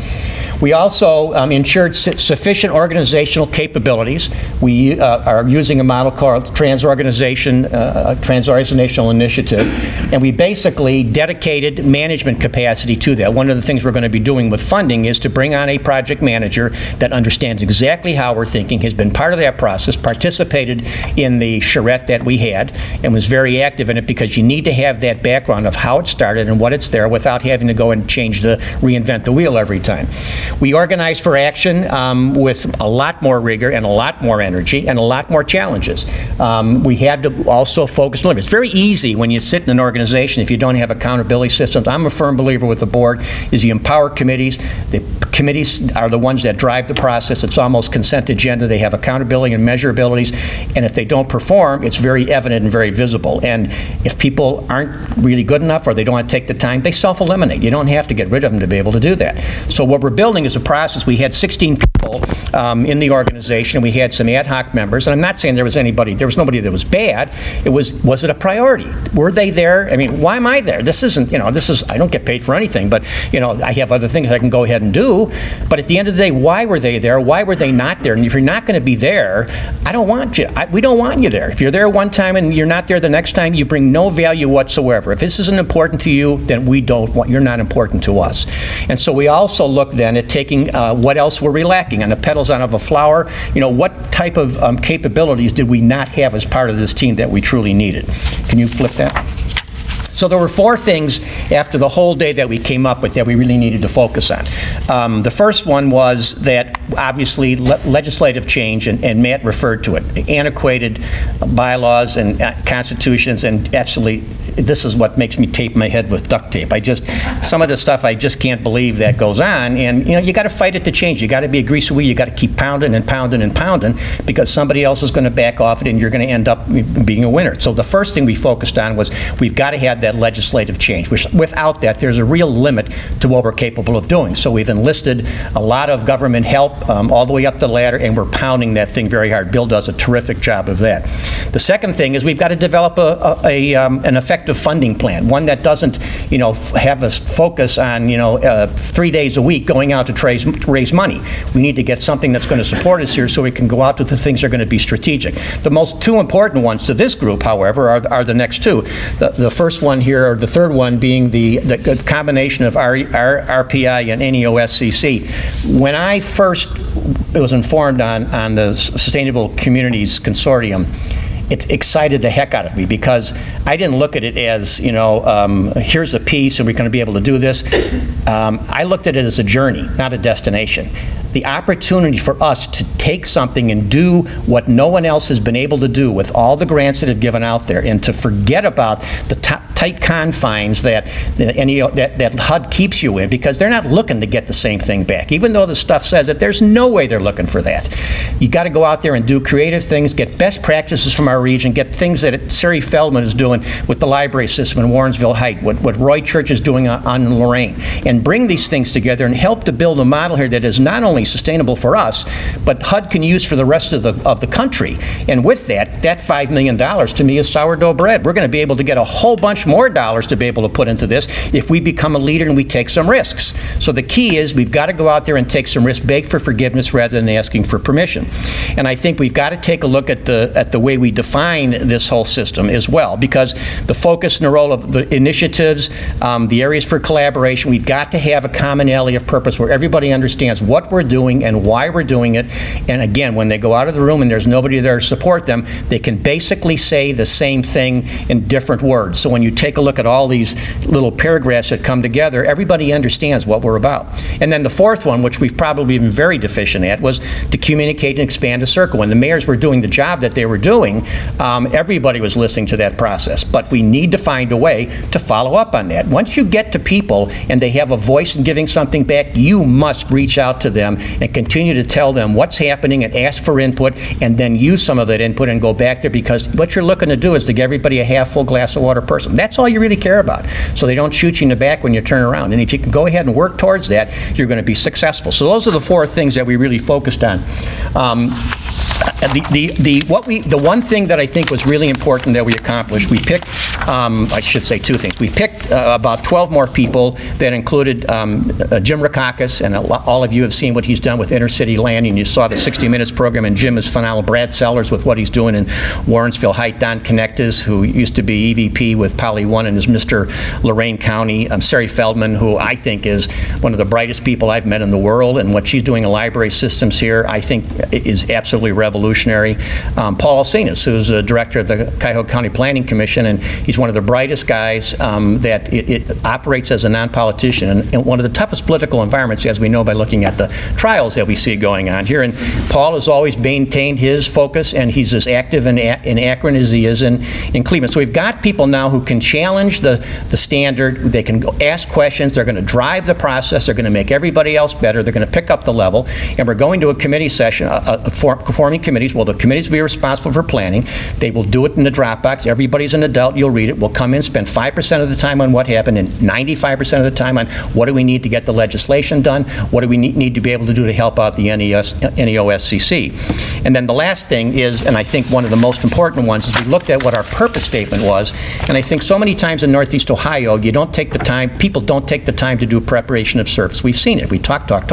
S5: We also ensured sufficient organizational capabilities. We are using a model called Trans-Organizational Initiative, and we basically dedicated management capacity to that. One of the things we're going to be doing with funding is to bring on a project manager that understands exactly how we're thinking, has been part of that process, participated in the charrette that we had, and was very active in it, because you need to have that background of how it started and what it's there without having to go and reinvent the wheel every time. We organized for action with a lot more rigor and a lot more energy and a lot more challenges. We had to also focus on it. It's very easy when you sit in an organization if you don't have accountability systems. I'm a firm believer with the board is you empower committees, the committees are the ones that drive the process. It's almost consent agenda. They have accountability and measurabilities, and if they don't perform, it's very evident and very visible. And if people aren't really good enough or they don't want to take the time, they self-eliminate. You don't have to get rid of them to be able to do that. So what we're building is a process. We had 16 people in the organization. We had some ad hoc members, and I'm not saying there was nobody that was bad. It was it a priority? Were they there? I mean, why am I there? This isn't, I don't get paid for anything, but, I have other things I can go ahead and do. But at the end of the day, why were they there? Why were they not there? And if you're not going to be there, I don't want you. We don't want you there. If you're there one time and you're not there the next time, you bring no value whatsoever. If this isn't important to you, then you're not important to us. And so we also look then at taking what else were we lacking? On the petals out of a flower, what type of capabilities did we not have as part of this team that we truly needed? Can you flip that? So there were 4 things after the whole day that we came up with that we really needed to focus on. The first one was that, obviously, legislative change, and Matt referred to it, antiquated bylaws and constitutions, and absolutely, this is what makes me tape my head with duct tape. Some of the stuff I just can't believe that goes on, and you got to fight it to change. You got to be a greasy wheel. You got to keep pounding and pounding and pounding, because somebody else is going to back off it, and you're going to end up being a winner. So the first thing we focused on was we've got to have that legislative change. Without that, there's a real limit to what we're capable of doing. So we've enlisted a lot of government help all the way up the ladder, and we're pounding that thing very hard. Bill does a terrific job of that. The second thing is we've got to develop an effective funding plan, one that doesn't, have us focus on, 3 days a week going out to raise money. We need to get something that's going to support us here so we can go out to the things that are going to be strategic. The 2 important ones to this group, however, are the next 2. The first one here, or the third one, being the combination of RPI and NEOSCC. When I first was informed on the Sustainable Communities Consortium, it excited the heck out of me, because I didn't look at it as, here's a piece and we're going to be able to do this. I looked at it as a journey, not a destination. The opportunity for us to take something and do what no one else has been able to do with all the grants that have given out there, and to forget about the tight confines that HUD keeps you in, because they're not looking to get the same thing back. Even though the stuff says that, there's no way they're looking for that. You got to go out there and do creative things, get best practices from our region, get things that Sari Feldman is doing with the library system in Warrensville Heights, what Roy Church is doing on Lorraine, and bring these things together and help to build a model here that is not only sustainable for us, but HUD can use for the rest of the country. And with that $5 million to me is sourdough bread. We're going to be able to get a whole bunch more dollars to be able to put into this if we become a leader and we take some risks. So the key is we've got to go out there and take some risks, beg for forgiveness rather than asking for permission. And I think we've got to take a look at the way we define this whole system as well, because the focus and the role of the initiatives, the areas for collaboration, we've got to have a commonality of purpose where everybody understands what we're doing and why we're doing it. And again, when they go out of the room and there's nobody there to support them, they can basically say the same thing in different words. So when you take a look at all these little paragraphs that come together, everybody understands what we're about. And then the fourth one, which we've probably been very deficient at, was to communicate and expand a circle. When the mayors were doing the job that they were doing, everybody was listening to that process. But we need to find a way to follow up on that. Once you get to people and they have a voice in giving something back, you must reach out to them and continue to tell them what's happening and ask for input, and then use some of that input and go back there, because what you're looking to do is to give everybody a half-full glass of water person. That's all you really care about, so they don't shoot you in the back when you turn around. And if you can go ahead and work towards that, you're going to be successful. So those are the 4 things that we really focused on. The one thing that I think was really important that we accomplished, we picked, I should say 2 things. We picked about 12 more people that included Jim Rakakis, and all of you have seen what he's done with Intercity Landing. You saw the 60 Minutes program, and Jim is phenomenal. Brad Sellers with what he's doing in Warrensville Heights. Don Connectus, who used to be EVP with Poly 1 and is Mr. Lorain County. Sari Feldman, who I think is one of the brightest people I've met in the world, and what she's doing in library systems here, I think is absolutely revolutionary. Paul Alcinas, who's the director of the Cuyahoga County Planning Commission, and he's He's one of the brightest guys that it operates as a non-politician in one of the toughest political environments, as we know by looking at the trials that we see going on here. And Paul has always maintained his focus, and he's as active in Akron as he is in Cleveland. So we've got people now who can challenge the standard. They can go ask questions. They're going to drive the process. They're going to make everybody else better. They're going to pick up the level. And we're going to a committee session, forming committees. Well, the committees will be responsible for planning. They will do it in the Dropbox. Everybody's an adult. You'll read it. We'll come in, spend 5% of the time on what happened and 95% of the time on what do we need to get the legislation done, what do we need to be able to do to help out the NEOSCC. And then the last thing is, and I think one of the most important ones, is we looked at what our purpose statement was, and I think so many times in Northeast Ohio, you don't take the time, people don't take the time to do preparation of service. We've seen it. We talk, and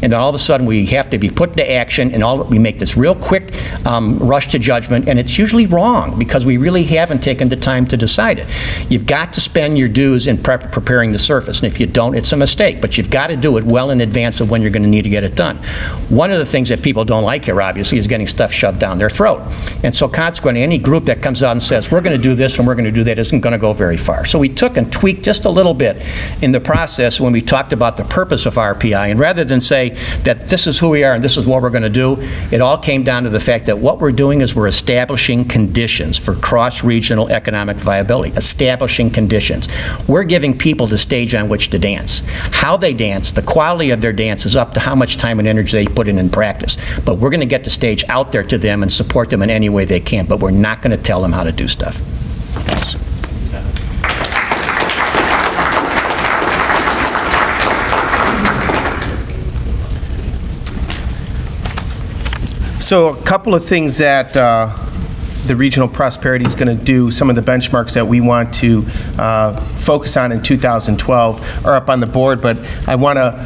S5: then all of a sudden we have to be put into action, and we make this real quick rush to judgment, and it's usually wrong because we really haven't taken the time to decide it. You've got to spend your dues in preparing the surface, and if you don't, it's a mistake, but you've got to do it well in advance of when you're going to need to get it done. One of the things that people don't like here, obviously, is getting stuff shoved down their throat, and so consequently, any group that comes out and says, we're going to do this and we're going to do that isn't going to go very far. So we took and tweaked just a little bit in the process when we talked about the purpose of RPI, and rather than say that this is who we are and this is what we're going to do, it all came down to the fact that what we're doing is we're establishing conditions for cross-regional economic viability, establishing conditions. We're giving people the stage on which to dance. How they dance, the quality of their dance is up to how much time and energy they put in practice. But we're going to get the stage out there to them and support them in any way they can, but we're not going to tell them how to do stuff.
S3: So a couple of things that the Regional Prosperity is going to do, some of the benchmarks that we want to focus on in 2012 are up on the board, but I want to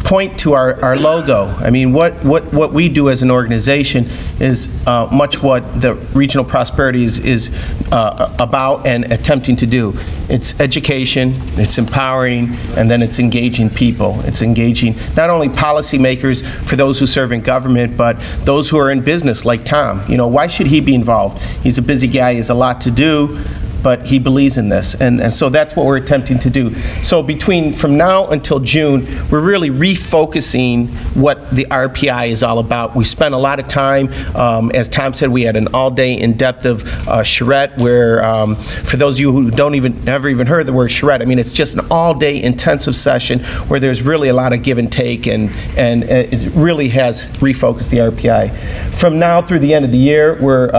S3: point to our logo. I mean, what we do as an organization is much what the Regional Prosperity is about and attempting to do. It's education, it's empowering, and then it's engaging people. It's engaging not only policymakers for those who serve in government, but those who are in business, like Tom. You know, why should he be involved? He's a busy guy, he has a lot to do, but he believes in this, and so that's what we're attempting to do. So from now until June, we're really refocusing what the RPI is all about. We spent a lot of time, as Tom said, we had an all-day in-depth of charrette, where for those of you who never even heard the word charrette, I mean, it's just an all-day intensive session where there's really a lot of give and take, and it really has refocused the RPI. From now through the end of the year, we're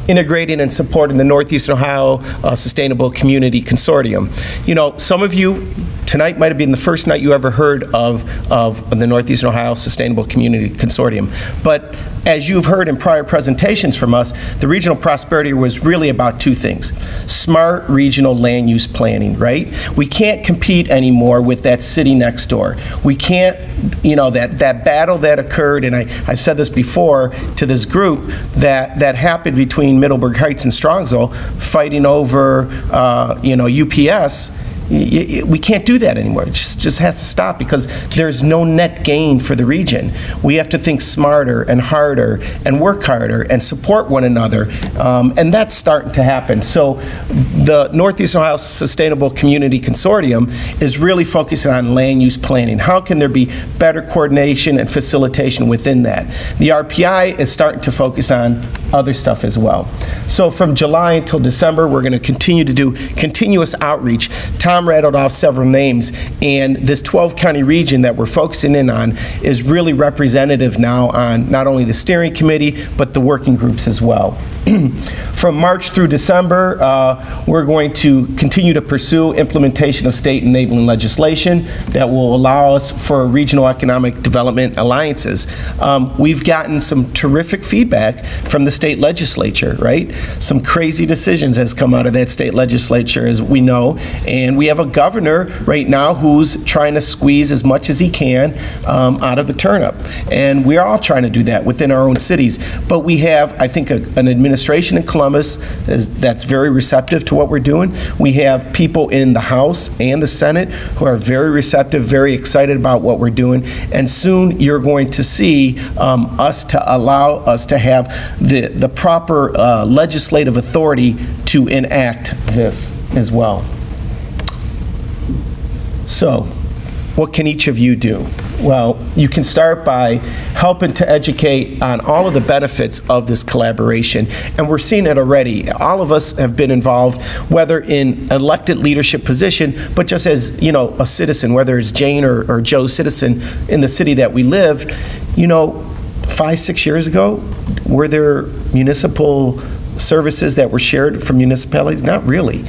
S3: integrating and supporting the Northeastern Ohio Sustainable Community Consortium. You know, some of you, tonight might have been the first night you ever heard of the Northeastern Ohio Sustainable Community Consortium. But as you've heard in prior presentations from us, the Regional Prosperity was really about two things. Smart regional land use planning, right? We can't compete anymore with that city next door. We can't, you know, that battle that occurred, and I've said this before to this group, that happened between Middleburg Heights and Strongsville, fighting over, you know, UPS. We can't do that anymore. It just has to stop because there's no net gain for the region. We have to think smarter and harder and work harder and support one another, and that's starting to happen. So the Northeast Ohio Sustainable Community Consortium is really focusing on land use planning. How can there be better coordination and facilitation within that? The RPI is starting to focus on other stuff as well. So from July until December, we're going to continue to do continuous outreach. Tom rattled off several names, and this 12-county region that we're focusing in on is really representative now on not only the steering committee, but the working groups as well. From March through December, we're going to continue to pursue implementation of state enabling legislation that will allow us for regional economic development alliances. We've gotten some terrific feedback from the state legislature, right? Some crazy decisions has come out of that state legislature, as we know, and we have a governor right now who's trying to squeeze as much as he can out of the turnip. And we're all trying to do that within our own cities. But we have, I think, an administration in Columbus that's very receptive to what we're doing. We have people in the House and the Senate who are very receptive, very excited about what we're doing. And soon you're going to see us to allow us to have the proper legislative authority to enact this as well. So, what can each of you do? Well, you can start by helping to educate on all of the benefits of this collaboration. And we're seeing it already. All of us have been involved, whether in elected leadership position, but just as, you know, a citizen, whether it's Jane or Joe's citizen in the city that we live. You know, 5-6 years ago, were there municipal services that were shared from municipalities? Not really.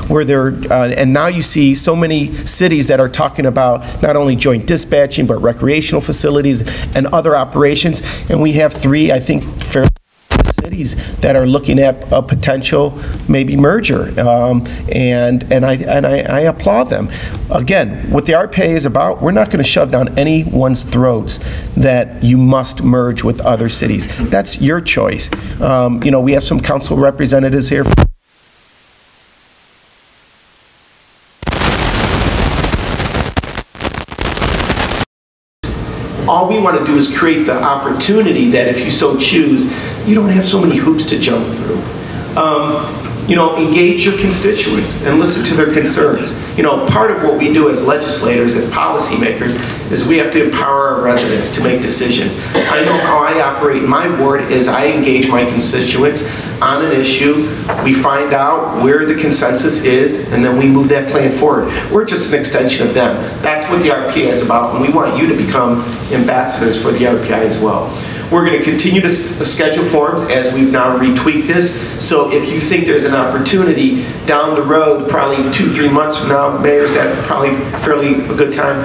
S3: Were there, and now you see so many cities that are talking about not only joint dispatching, but recreational facilities and other operations. And we have 3, I think, fairly cities that are looking at a potential maybe merger, and I applaud them. Again, what the RPA is about, we're not going to shove down anyone's throats that you must merge with other cities. That's your choice. You know, we have some council representatives here. All we want to do is create the opportunity that if you so choose, you don't have so many hoops to jump through. You know, engage your constituents and listen to their concerns. You know, part of what we do as legislators and policymakers is we have to empower our residents to make decisions. I know how I operate in my ward is I engage my constituents on an issue, we find out where the consensus is, and then we move that plan forward. We're just an extension of them. That's what the RPI is about, and we want you to become ambassadors for the RPI as well. We're going to continue to schedule forums as we've now retweaked this. So if you think there's an opportunity down the road, probably 2-3 months from now, Mayor's at probably fairly a good time.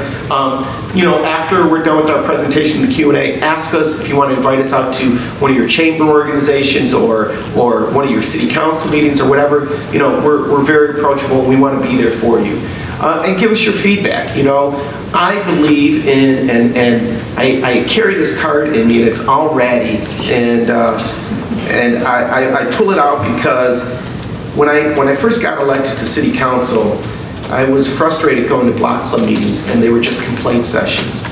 S3: You know, after we're done with our presentation, the Q&A, ask us if you want to invite us out to one of your chamber organizations or one of your city council meetings or whatever. You know, we're very approachable. We want to be there for you. And give us your feedback. You know, I believe in, and I carry this card in me, and it's all ratty, and I pull it out because when I first got elected to city council, I was frustrated going to block club meetings, and they were just complaint sessions,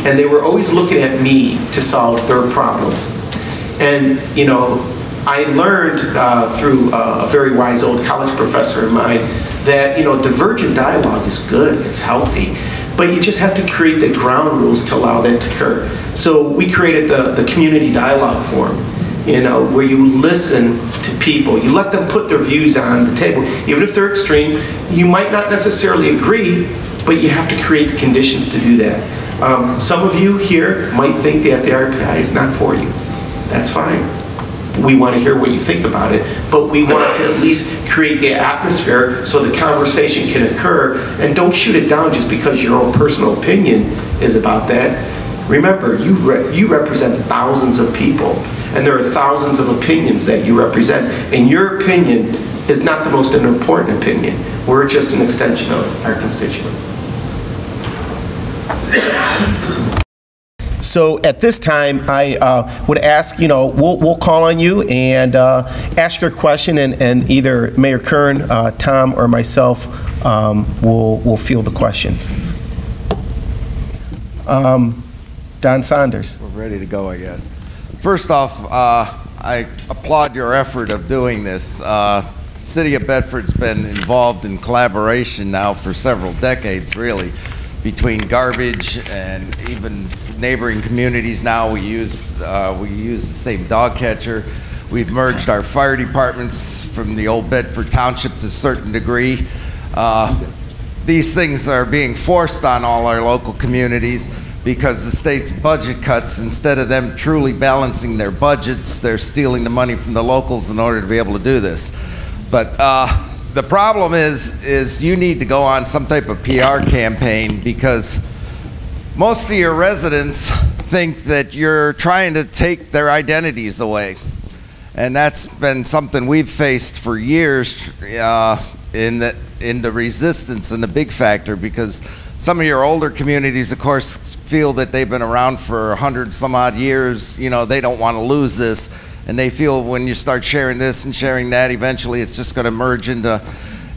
S3: and they were always looking at me to solve their problems. And you know, I learned through a very wise old college professor of mine that, you know, divergent dialogue is good, it's healthy, but you just have to create the ground rules to allow that to occur. So we created the community dialogue forum, you know, where you listen to people, you let them put their views on the table, even if they're extreme. You might not necessarily agree, but you have to create the conditions to do that. Some of you here might think that the RPI is not for you. That's fine. We want to hear what you think about it, but we want to at least create the atmosphere so the conversation can occur, and don't shoot it down just because your own personal opinion is about that. Remember, you represent thousands of people, and there are thousands of opinions that you represent, and your opinion is not the most important opinion. We're just an extension of our constituents. So at this time, I would ask, you know, we'll call on you and ask your question, and either Mayor Kern, Tom, or myself will field the question. Don Saunders.
S6: We're ready to go, I guess. First off, I applaud your effort of doing this. City of Bedford's been involved in collaboration now for several decades, really, between garbage and even neighboring communities. Now we use the same dog catcher. We've merged our fire departments from the old Bedford Township to a certain degree. These things are being forced on all our local communities because the state's budget cuts, instead of them truly balancing their budgets, they're stealing the money from the locals in order to be able to do this. But the problem is you need to go on some type of PR campaign, because most of your residents think that you're trying to take their identities away. And that's been something we've faced for years in into resistance and a big factor, because some of your older communities, of course, feel that they've been around for 100 some odd years. You know, they don't want to lose this, and they feel when you start sharing this and sharing that, eventually it's just going to merge into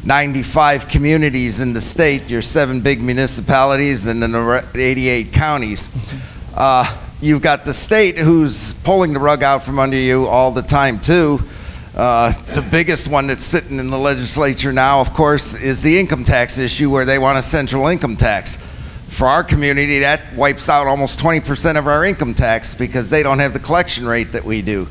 S6: 95 communities in the state, your 7 big municipalities, and then the 88 counties. You've got the state who's pulling the rug out from under you all the time too. The biggest one that's sitting in the legislature now, of course, is the income tax issue, where they want a central income tax. For our community, that wipes out almost 20% of our income tax, because they don't have the collection rate that we do.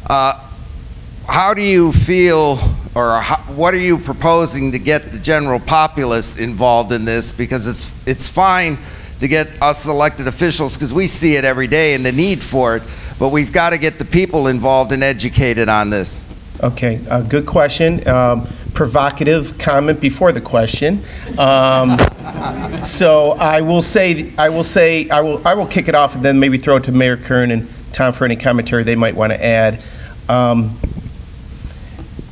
S6: How do you feel, or what are you proposing to get the general populace involved in this? Because it's fine to get us elected officials, because we see it every day and the need for it, but we've got to get the people involved and educated on this.
S3: Okay, good question. Provocative comment before the question. So I will kick it off and then maybe throw it to Mayor Kern and Tom for any commentary they might want to add.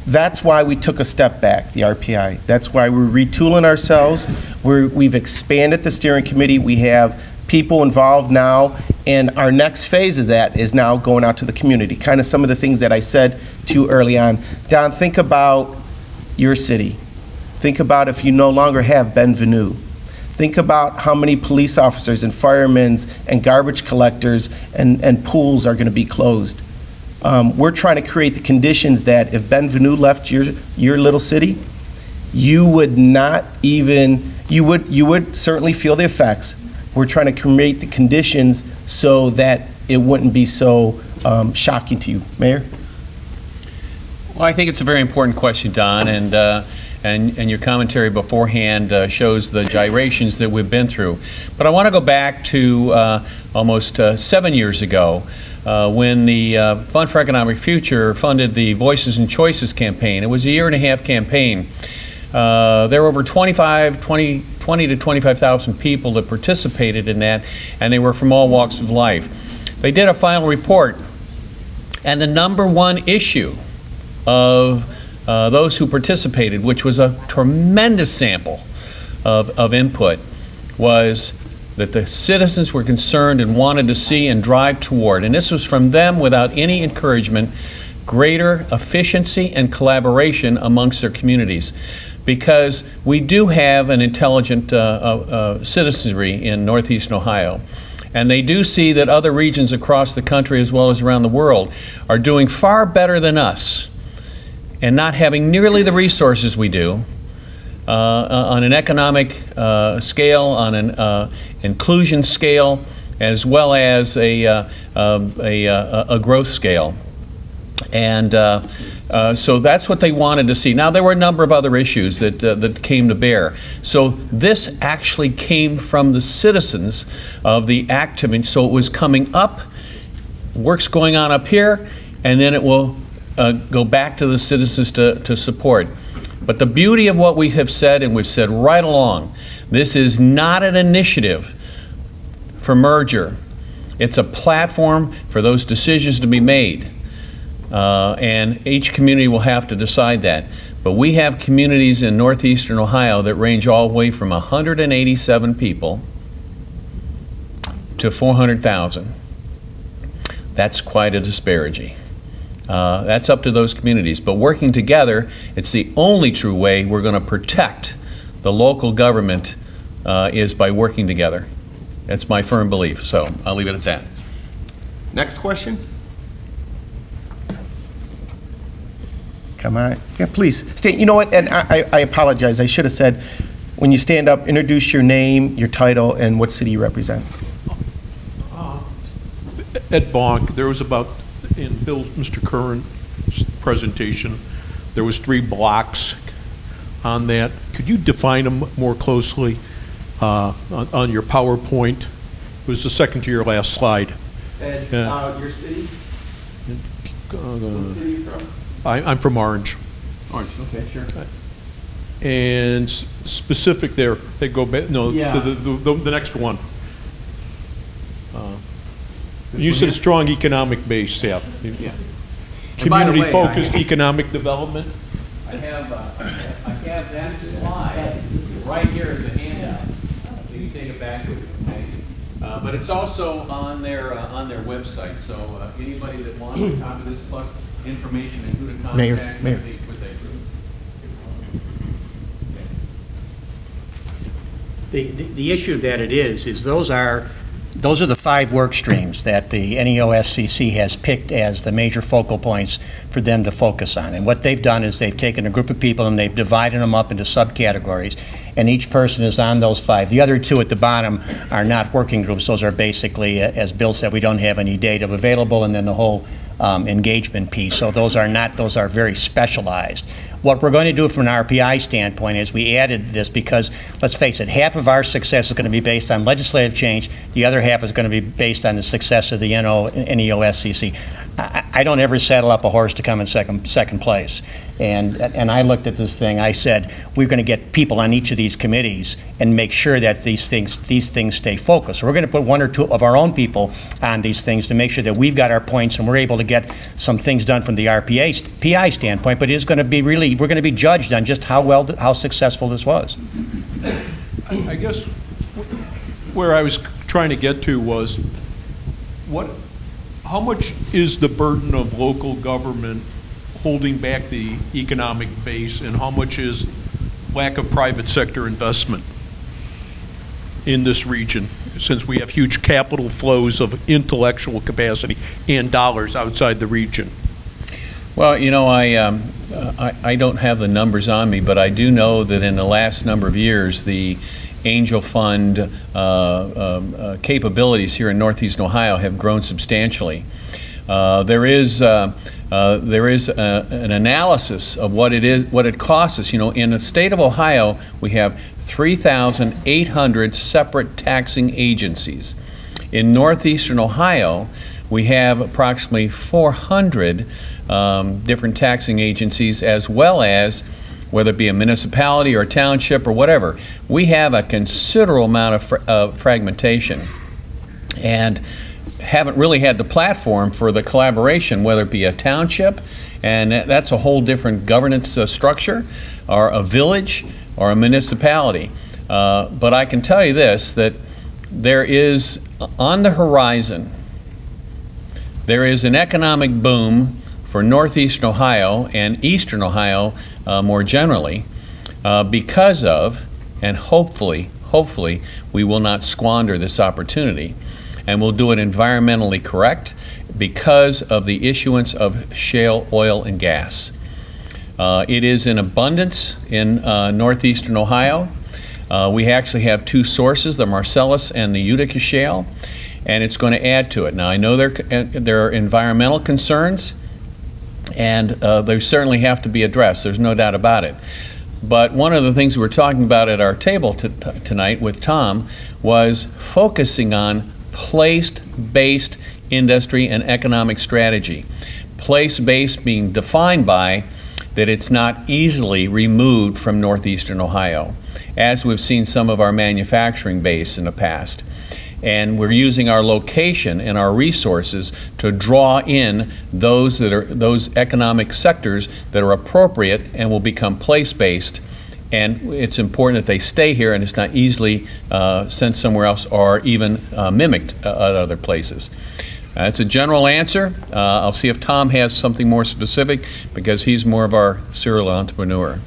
S3: That's why we took a step back, the RPI. That's why we're retooling ourselves. We've expanded the steering committee. We have people involved now, and our next phase of that is now going out to the community. Kind of some of the things that I said to you early on. Don, think about your city. Think about if you no longer have Benvenue. Think about how many police officers and firemen and garbage collectors and pools are going to be closed. We're trying to create the conditions that if Benvenue left your little city, you would not even, you would certainly feel the effects. We're trying to create the conditions so that it wouldn't be so shocking to you. Mayor?
S1: Well, I think it's a very important question, Don, and your commentary beforehand shows the gyrations that we've been through. But I want to go back to almost 7 years ago when the Fund for Economic Future funded the Voices and Choices campaign. It was a 1.5-year campaign. There were over 20 to 25,000 people that participated in that, and they were from all walks of life. They did a final report, and the #1 issue of those who participated, which was a tremendous sample of input, was that the citizens were concerned and wanted to see and drive toward, and this was from them without any encouragement, greater efficiency and collaboration amongst their communities. Because we do have an intelligent citizenry in Northeastern Ohio. And they do see that other regions across the country as well as around the world are doing far better than us and not having nearly the resources we do on an economic scale, on an inclusion scale, as well as a growth scale. And so that's what they wanted to see. Now, there were a number of other issues that came to bear. So this actually came from the citizens of the activity. So it was coming up, work's going on up here, and then it will go back to the citizens to support. But the beauty of what we have said, and we've said right along, this is not an initiative for merger. It's a platform for those decisions to be made. And each community will have to decide that. But we have communities in Northeastern Ohio that range all the way from 187 people to 400,000. That's quite a disparity. That's up to those communities. But working together, it's the only true way we're going to protect the local government is by working together. That's my firm belief. So I'll leave it at that.
S3: Next question. Come on. Yeah, please. State, you know what, and I apologize. I should have said, when you stand up, introduce your name, your title, and what city you represent.
S7: Ed Bonk, there was about, in Mr. Curran's presentation, there was 3 blocks on that. Could you define them more closely on your PowerPoint? It was the second to your last slide.
S4: And your city? What city are you from?
S7: I'm from Orange.
S4: Orange, okay, sure.
S7: And specific there, they go back, no,
S4: yeah.
S7: the next one. You said a strong economic base, yeah.
S4: Yeah.
S7: Community-focused economic development?
S1: I have that slide right here as a handout, so you can take it back with you. Okay? But it's also on their website. So anybody that wants a copy of this, plus information and who to contact with that group.
S5: The issue that it is those are the 5 work streams that the NEOSCC has picked as the major focal points for them to focus on. And what they've done is they've taken a group of people and they've divided them up into subcategories, and each person is on those 5. The other 2 at the bottom are not working groups. Those are basically, as Bill said, we don't have any data available, and then the whole engagement piece. So those are very specialized. What we're going to do from an RPI standpoint is we added this because, let's face it, half of our success is going to be based on legislative change. The other half is going to be based on the success of the NEOSCC. I don't ever saddle up a horse to come in second place. And I looked at this thing. I said, we're going to get people on each of these committees and make sure that these things stay focused. So we're going to put 1 or 2 of our own people on these things to make sure that we've got our points and we're able to get some things done from the PI standpoint. But it is going to be really, we're going to be judged on just how successful this was.
S7: I guess where I was trying to get to was how much is the burden of local government holding back the economic base, and how much is lack of private sector investment in this region, since we have huge capital flows of intellectual capacity and dollars outside the region?
S1: Well, you know, I don't have the numbers on me, but I do know that in the last number of years, the angel fund capabilities here in Northeastern Ohio have grown substantially. There is an analysis of what it costs us. You know, in the state of Ohio, we have 3,800 separate taxing agencies. In Northeastern Ohio, we have approximately 400 different taxing agencies, as well as, whether it be a municipality or a township or whatever, we have a considerable amount of fragmentation, and haven't really had the platform for the collaboration, whether it be a township, and that's a whole different governance structure, or a village, or a municipality. But I can tell you this, that there is, on the horizon, there is an economic boom for Northeastern Ohio and Eastern Ohio more generally because of, and hopefully we will not squander this opportunity, and we'll do it environmentally correct because of the issuance of shale oil and gas. It is in abundance in Northeastern Ohio. We actually have 2 sources, the Marcellus and the Utica shale, and it's going to add to it. Now, I know there are environmental concerns, and they certainly have to be addressed. There's no doubt about it. But one of the things we were talking about at our table tonight with Tom was focusing on place-based industry and economic strategy. Place-based being defined by that it's not easily removed from Northeastern Ohio, as we've seen some of our manufacturing base in the past. And we're using our location and our resources to draw in those economic sectors that are appropriate and will become place-based. And it's important that they stay here and it's not easily sent somewhere else or even mimicked at other places. That's a general answer. I'll see if Tom has something more specific, because he's more of our serial entrepreneur.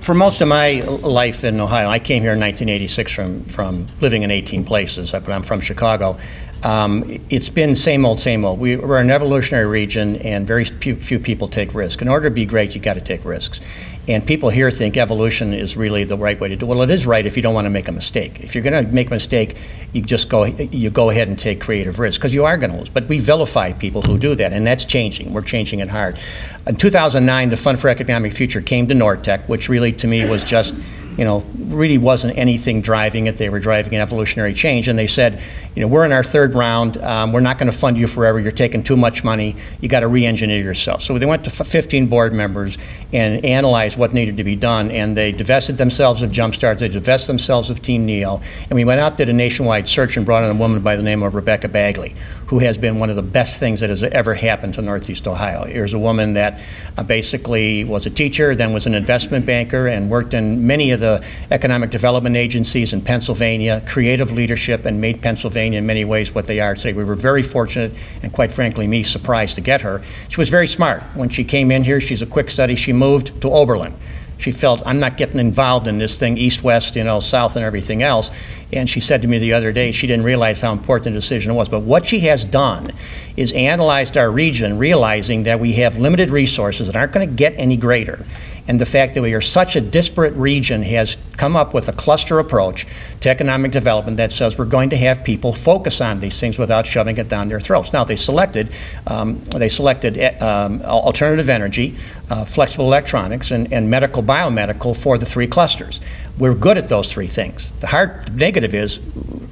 S5: For most of my life in Ohio, I came here in 1986 from living in 18 places, but I'm from Chicago. It's been same old, same old. We're an evolutionary region, and very few people take risks. In order to be great, you got to take risks. And people here think evolution is really the right way to do it. Well, it is right if you don't want to make a mistake. If you're going to make a mistake, you go ahead and take creative risks, because you are going to lose. But we vilify people who do that, and that's changing. We're changing it hard. In 2009, the Fund for Economic Future came to Nortec, which really, to me, was just, you know, really wasn't anything driving it. They were driving an evolutionary change, and they said, we're in our third round. We're not going to fund you forever. You're taking too much money. You got to re-engineer yourself. So they went to 15 board members and analyzed what needed to be done, and they divested themselves of Jumpstart. They divested themselves of Team Neo, and we went out, did a nationwide search, and brought in a woman by the name of Rebecca Bagley, who has been one of the best things that has ever happened to Northeast Ohio. Here's a woman that basically was a teacher, then was an investment banker, and worked in many of the economic development agencies in Pennsylvania, creative leadership, and made Pennsylvania in many ways what they are today. We were very fortunate, and quite frankly, me surprised to get her. She was very smart. When she came in here, she's a quick study. She moved to Oberlin. She felt, I'm not getting involved in this thing, east-west, south and everything else. And she said to me the other day she didn't realize how important the decision was. But what she has done is analyzed our region, realizing that we have limited resources that aren't going to get any greater. And the fact that we are such a disparate region has come up with a cluster approach to economic development that says we're going to have people focus on these things without shoving it down their throats. Now, they selected alternative energy, flexible electronics, and medical biomedical for the 3 clusters. We're good at those 3 things. The hard negative is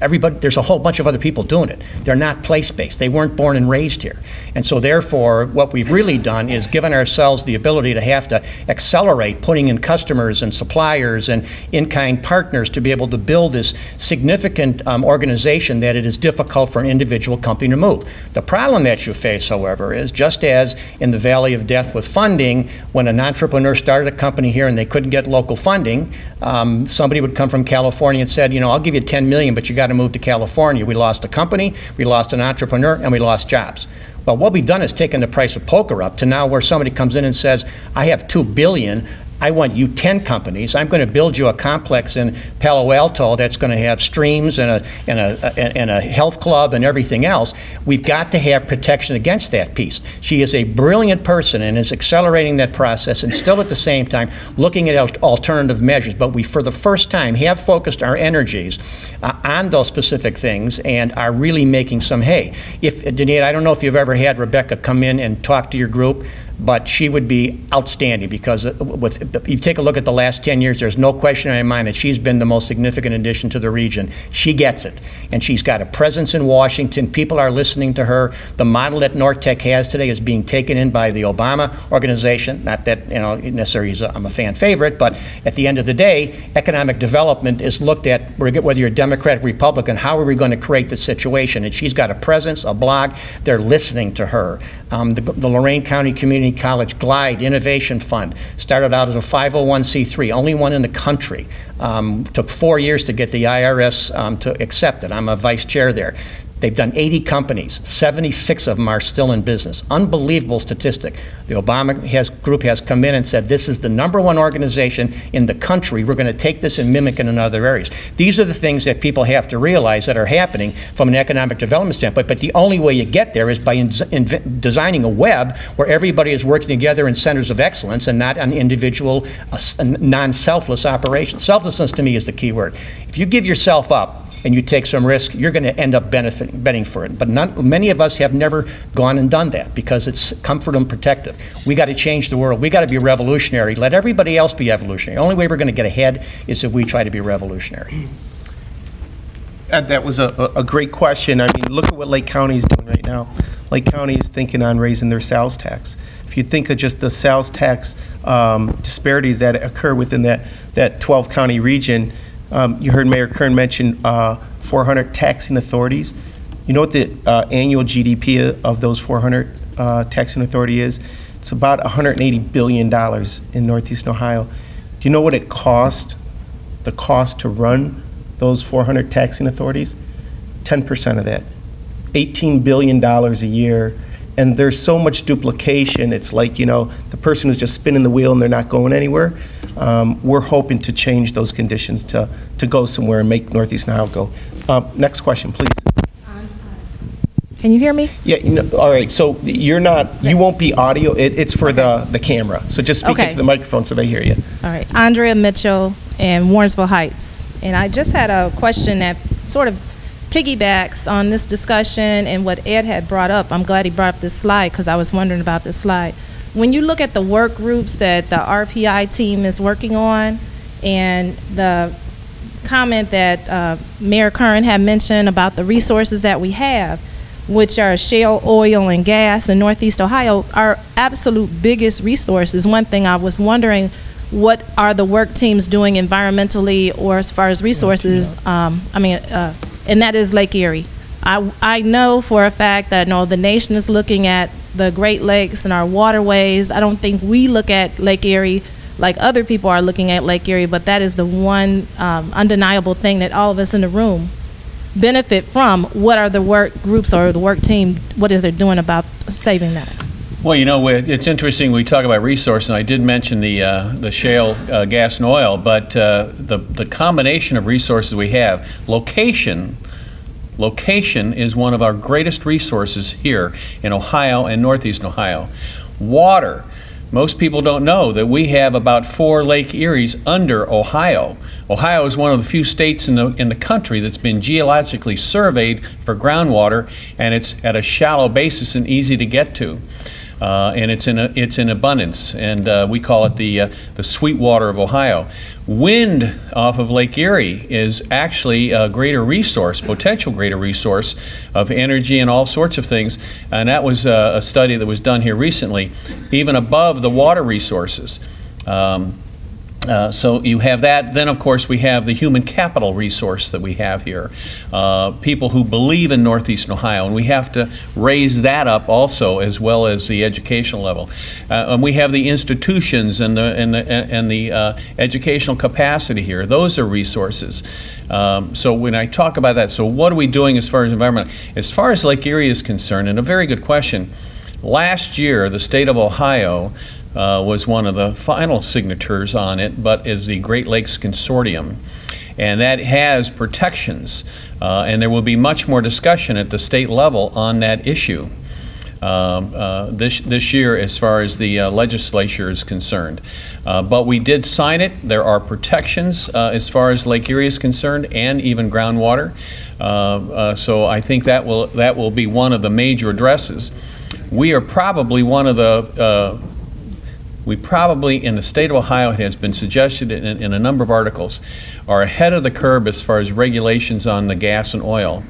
S5: there's a whole bunch of other people doing it. They're not place-based. They weren't born and raised here. And so therefore, what we've really done is given ourselves the ability to have to accelerate putting in customers and suppliers and in-kind partners to be able to build this significant organization that it is difficult for an individual company to move. The problem that you face, however, is just as in the Valley of Death with funding, when an entrepreneur started a company here and they couldn't get local funding, somebody would come from California and said, I'll give you $10 million, but you got to move to California. We lost a company, we lost an entrepreneur, and we lost jobs. Well, what we've done is taken the price of poker up to now where somebody comes in and says, I have $2 billion. I want you 10 companies. I'm going to build you a complex in Palo Alto that's going to have streams and a health club and everything else. We've got to have protection against that piece. She is a brilliant person and is accelerating that process and still at the same time looking at alternative measures. But we, for the first time, have focused our energies on those specific things and are really making some hay. Danita, I don't know if you've ever had Rebecca come in and talk to your group, but she would be outstanding because you take a look at the last 10 years, there's no question in my mind that she's been the most significant addition to the region. She gets it, and she's got a presence in Washington. People are listening to her. The model that Nortec has today is being taken in by the Obama organization. Not that necessarily I'm a fan favorite, but at the end of the day, economic development is looked at, whether you're Democrat or Republican, how are we going to create the situation? And she's got a presence, a blog. They're listening to her. The Lorain County Community College Glide Innovation Fund started out as a 501c3, only one in the country. Took 4 years to get the IRS to accept it. I'm a vice chair there. They've done 80 companies. 76 of them are still in business. Unbelievable statistic. The Obama group has come in and said, this is the #1 organization in the country. We're going to take this and mimic it in other areas. These are the things that people have to realize that are happening from an economic development standpoint. But the only way you get there is by designing a web where everybody is working together in centers of excellence and not on individual, non-selfless operations. Selflessness to me is the key word. If you give yourself up, and you take some risk, you're going to end up betting for it. But many of us have never gone and done that because it's comfort and protective. We got to change the world. We got to be revolutionary. Let everybody else be evolutionary. The only way we're going to get ahead is if we try to be revolutionary.
S3: That was a great question. I mean, look at what Lake County is doing right now. Lake County is thinking on raising their sales tax. If you think of just the sales tax disparities that occur within that 12-county region, you heard Mayor Kern mention 400 taxing authorities. You know what the annual GDP of those 400 taxing authority is? It's about $180 billion in Northeast Ohio. Do you know what it cost, the cost to run those 400 taxing authorities? 10% of that, $18 billion a year. And there's so much duplication. It's like, the person who's just spinning the wheel and they're not going anywhere. We're hoping to change those conditions to go somewhere and make Northeast Ohio go. Next question, please.
S8: Can you hear me?
S3: Yeah, all right, so you won't be audio, it's for the camera. So just speak into the microphone so they hear you.
S8: All right, Andrea Mitchell in Warrensville Heights. And I just had a question that sort of piggybacks on this discussion and what Ed had brought up. I'm glad he brought up this slide because I was wondering about this slide. When you look at the work groups that the RPI team is working on and the comment that Mayor Curran had mentioned about the resources that we have, which are shale oil and gas in Northeast Ohio, our absolute biggest resources. One thing I was wondering, what are the work teams doing environmentally or as far as resources? And that is Lake Erie. I know for a fact that the nation is looking at the Great Lakes and our waterways. I don't think we look at Lake Erie like other people are looking at Lake Erie, but that is the one undeniable thing that all of us in the room benefit from. What are the work groups or the work team, what is it doing about saving that?
S1: Well, it's interesting we talk about resource, and I did mention the shale gas and oil, but the combination of resources we have, location is one of our greatest resources here in Ohio and Northeast Ohio. Water. Most people don't know that we have about 4 Lake Eries under Ohio. Ohio is one of the few states in the country that's been geologically surveyed for groundwater, and it's at a shallow basis and easy to get to. And it's in abundance, and we call it the sweet water of Ohio. Wind off of Lake Erie is actually a greater resource, potential greater resource of energy and all sorts of things, and that was a study that was done here recently, even above the water resources. So you have that. Then, of course, we have the human capital resource that we have here. People who believe in Northeastern Ohio, and we have to raise that up also, as well as the educational level. And we have the institutions and the educational capacity here. Those are resources. So when I talk about that, so what are we doing as far as environment? As far as Lake Erie is concerned, and a very good question, last year the state of Ohio was one of the final signatories on it, but is the Great Lakes Consortium. And that has protections, and there will be much more discussion at the state level on that issue this year as far as the legislature is concerned. But we did sign it. There are protections as far as Lake Erie is concerned, and even groundwater. So I think that will be one of the major addresses. We are probably one of the we probably, in the state of Ohio, it has been suggested in a number of articles, are ahead of the curve as far as regulations on the gas and oil.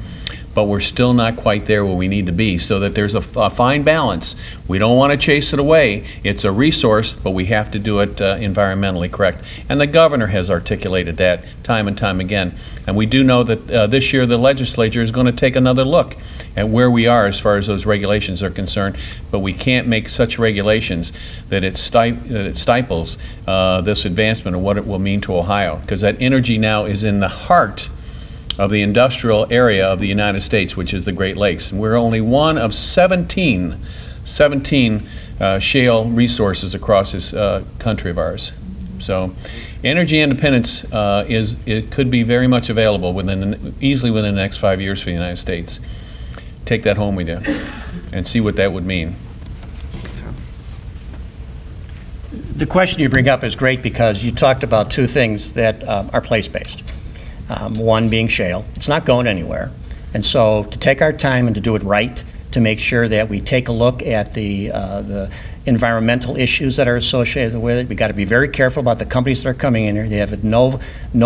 S1: But we're still not quite there where we need to be, so that there's a fine balance. We don't want to chase it away. It's a resource, but we have to do it environmentally correct. And the governor has articulated that time and time again. And we do know that this year the legislature is going to take another look at where we are as far as those regulations are concerned. But we can't make such regulations that it stifles this advancement of what it will mean to Ohio, because that energy now is in the heart of the industrial area of the United States, which is the Great Lakes. And we're only one of 17 shale resources across this country of ours. So energy independence it could be very much available easily within the next 5 years for the United States. Take that home with you and see what that would mean.
S5: The question you bring up is great, because you talked about two things that are place-based. One being shale. It's not going anywhere. And so to take our time and to do it right, to make sure that we take a look at the environmental issues that are associated with it. We got to be very careful about the companies that are coming in here. They have no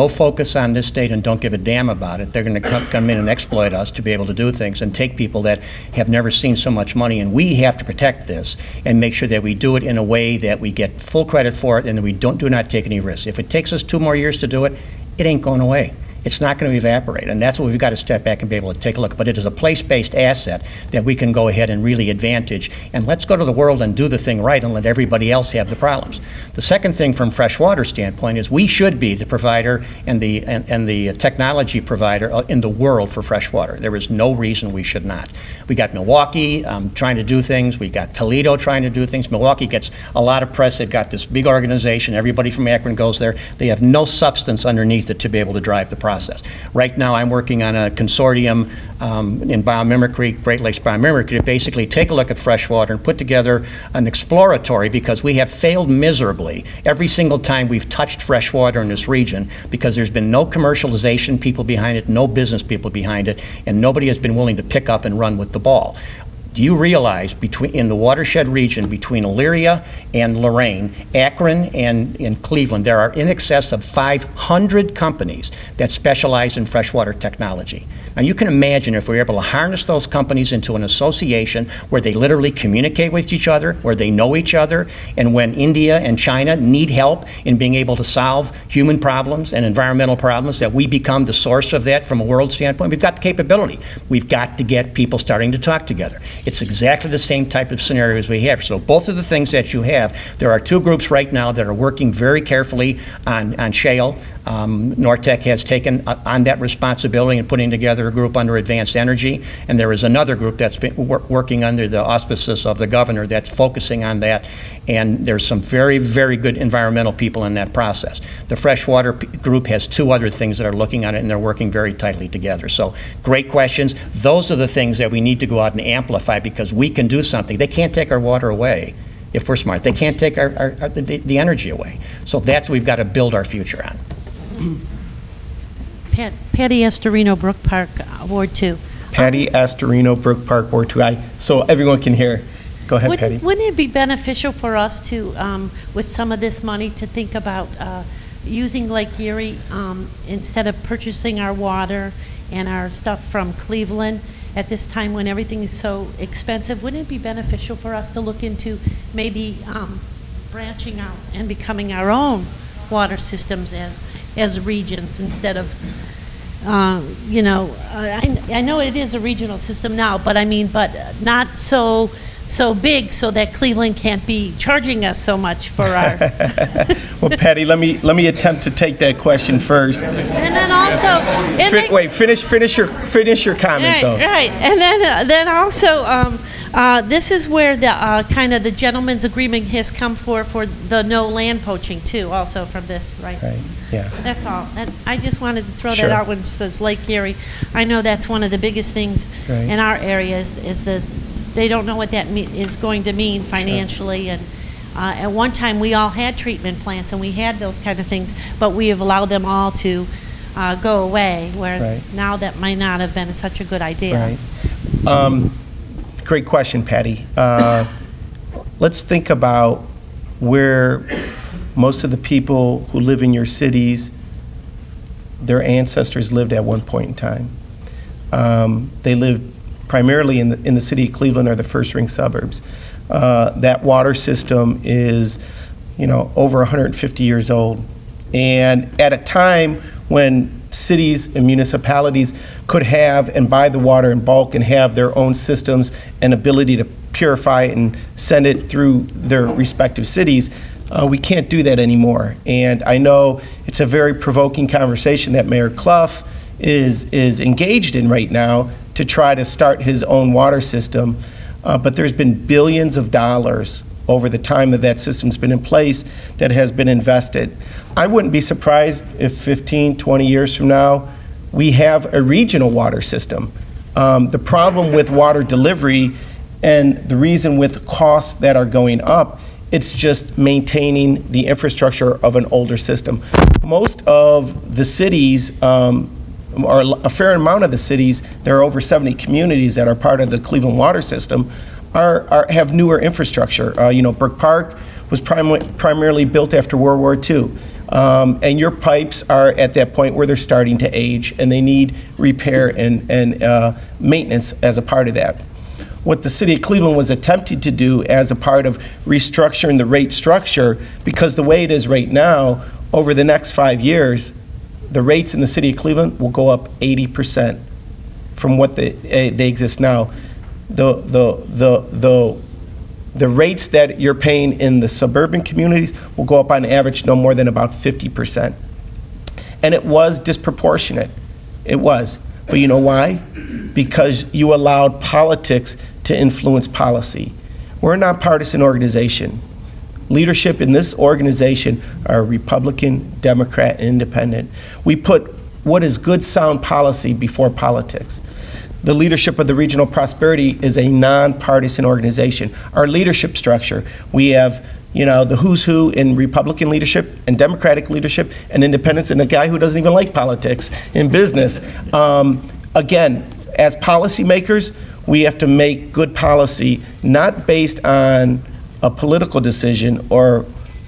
S5: focus on this state and don't give a damn about it. They're going to come in and exploit us to be able to do things and take people that have never seen so much money. And we have to protect this and make sure that we do it in a way that we get full credit for it and that we do not take any risks. If it takes us 2 more years to do it, it ain't going away. It's not going to evaporate, and that's what we've got to step back and be able to take a look. But it is a place-based asset that we can go ahead and really advantage, and let's go to the world and do the thing right and let everybody else have the problems. The second thing from freshwater standpoint is we should be the provider and the technology provider in the world for freshwater. There is no reason we should not. We got Milwaukee trying to do things. We got Toledo trying to do things. Milwaukee gets a lot of press. They've got this big organization. Everybody from Akron goes there. They have no substance underneath it to be able to drive the process. Right now I'm working on a consortium in biomimicry, Great Lakes biomimicry, to basically take a look at freshwater and put together an exploratory, because we have failed miserably every single time we've touched freshwater in this region, because there's been no commercialization people behind it, no business people behind it, and nobody has been willing to pick up and run with the ball. Do you realize in the watershed region between Elyria and Lorraine, Akron and Cleveland, there are in excess of 500 companies that specialize in freshwater technology. Now you can imagine if we were able to harness those companies into an association where they literally communicate with each other, where they know each other, and when India and China need help in being able to solve human problems and environmental problems, that we become the source of that from a world standpoint. We've got the capability. We've got to get people starting to talk together. It's exactly the same type of scenarios we have. So both of the things that you have, there are two groups right now that are working very carefully on shale. Nortec has taken on that responsibility and putting together a group under advanced energy, and there is another group that's been working under the auspices of the governor that's focusing on that, and there's some very, very good environmental people in that process. The freshwater group has two other things that are looking on it, and they're working very tightly together. So great questions. Those are the things that we need to go out and amplify, because we can do something. They can't take our water away if we're smart. They can't take the energy away. So that's what we've got to build our future on.
S9: Patty Astorino, Brook Park, Ward 2.
S3: Patty Astorino, Brook Park, Ward 2. So everyone can hear. Go ahead, Patty.
S9: Wouldn't it be beneficial for us to, with some of this money, to think about using Lake Erie instead of purchasing our water and our stuff from Cleveland at this time when everything is so expensive? Wouldn't it be beneficial for us to look into maybe branching out and becoming our own water systems as regions instead of, you know, I know it is a regional system now, but I mean, but not so big so that Cleveland can't be charging us so much for our.
S3: Well, Patty, let me attempt to take that question first.
S9: And then also,
S3: wait, finish your comment though.
S9: Right, and then also. This is where the kind of the gentleman's agreement has come for the no land poaching too, also from this, right?
S3: Right. Yeah.
S9: That's all. And I just wanted to throw
S3: Sure.
S9: that out when it says Lake Erie. I know that's one of the biggest things
S3: Right.
S9: in our area is they don't know what that is going to mean financially. Sure. And at one time we all had treatment plants and we had those kind of things, but we have allowed them all to go away. Where
S3: Right.
S9: now that might not have been such a good idea.
S3: Right. Great question, Patty. Let's think about where most of the people who live in your cities, their ancestors lived at one point in time. They lived primarily in the city of Cleveland or the first ring suburbs. That water system is, you know, over 150 years old. And at a time when cities and municipalities could have and buy the water in bulk and have their own systems and ability to purify it and send it through their respective cities, we can't do that anymore. And I know it's a very provoking conversation that Mayor Clough is engaged in right now to try to start his own water system, but there's been billions of dollars over the time that system's been in place that has been invested. I wouldn't be surprised if 15, 20 years from now, we have a regional water system. The problem with water delivery and the reason with costs that are going up, it's just maintaining the infrastructure of an older system. Most of the cities, or a fair amount of the cities, there are over 70 communities that are part of the Cleveland water system, have newer infrastructure. You know, Brook Park was primarily built after World War II. And your pipes are at that point where they're starting to age and they need repair and maintenance as a part of that. What the city of Cleveland was attempting to do as a part of restructuring the rate structure, because the way it is right now, over the next 5 years, the rates in the city of Cleveland will go up 80% from what they exist now. The rates that you're paying in the suburban communities will go up on average no more than about 50%. And it was disproportionate. It was. But you know why? Because you allowed politics to influence policy. We're a nonpartisan organization. Leadership in this organization are Republican, Democrat, and Independent. We put what is good, sound policy before politics. The leadership of the Regional Prosperity is a nonpartisan organization. Our leadership structure, we have, you know, the who's who in Republican leadership and Democratic leadership and independents, and a guy who doesn't even like politics in business. Again, as policymakers, we have to make good policy, not based on a political decision or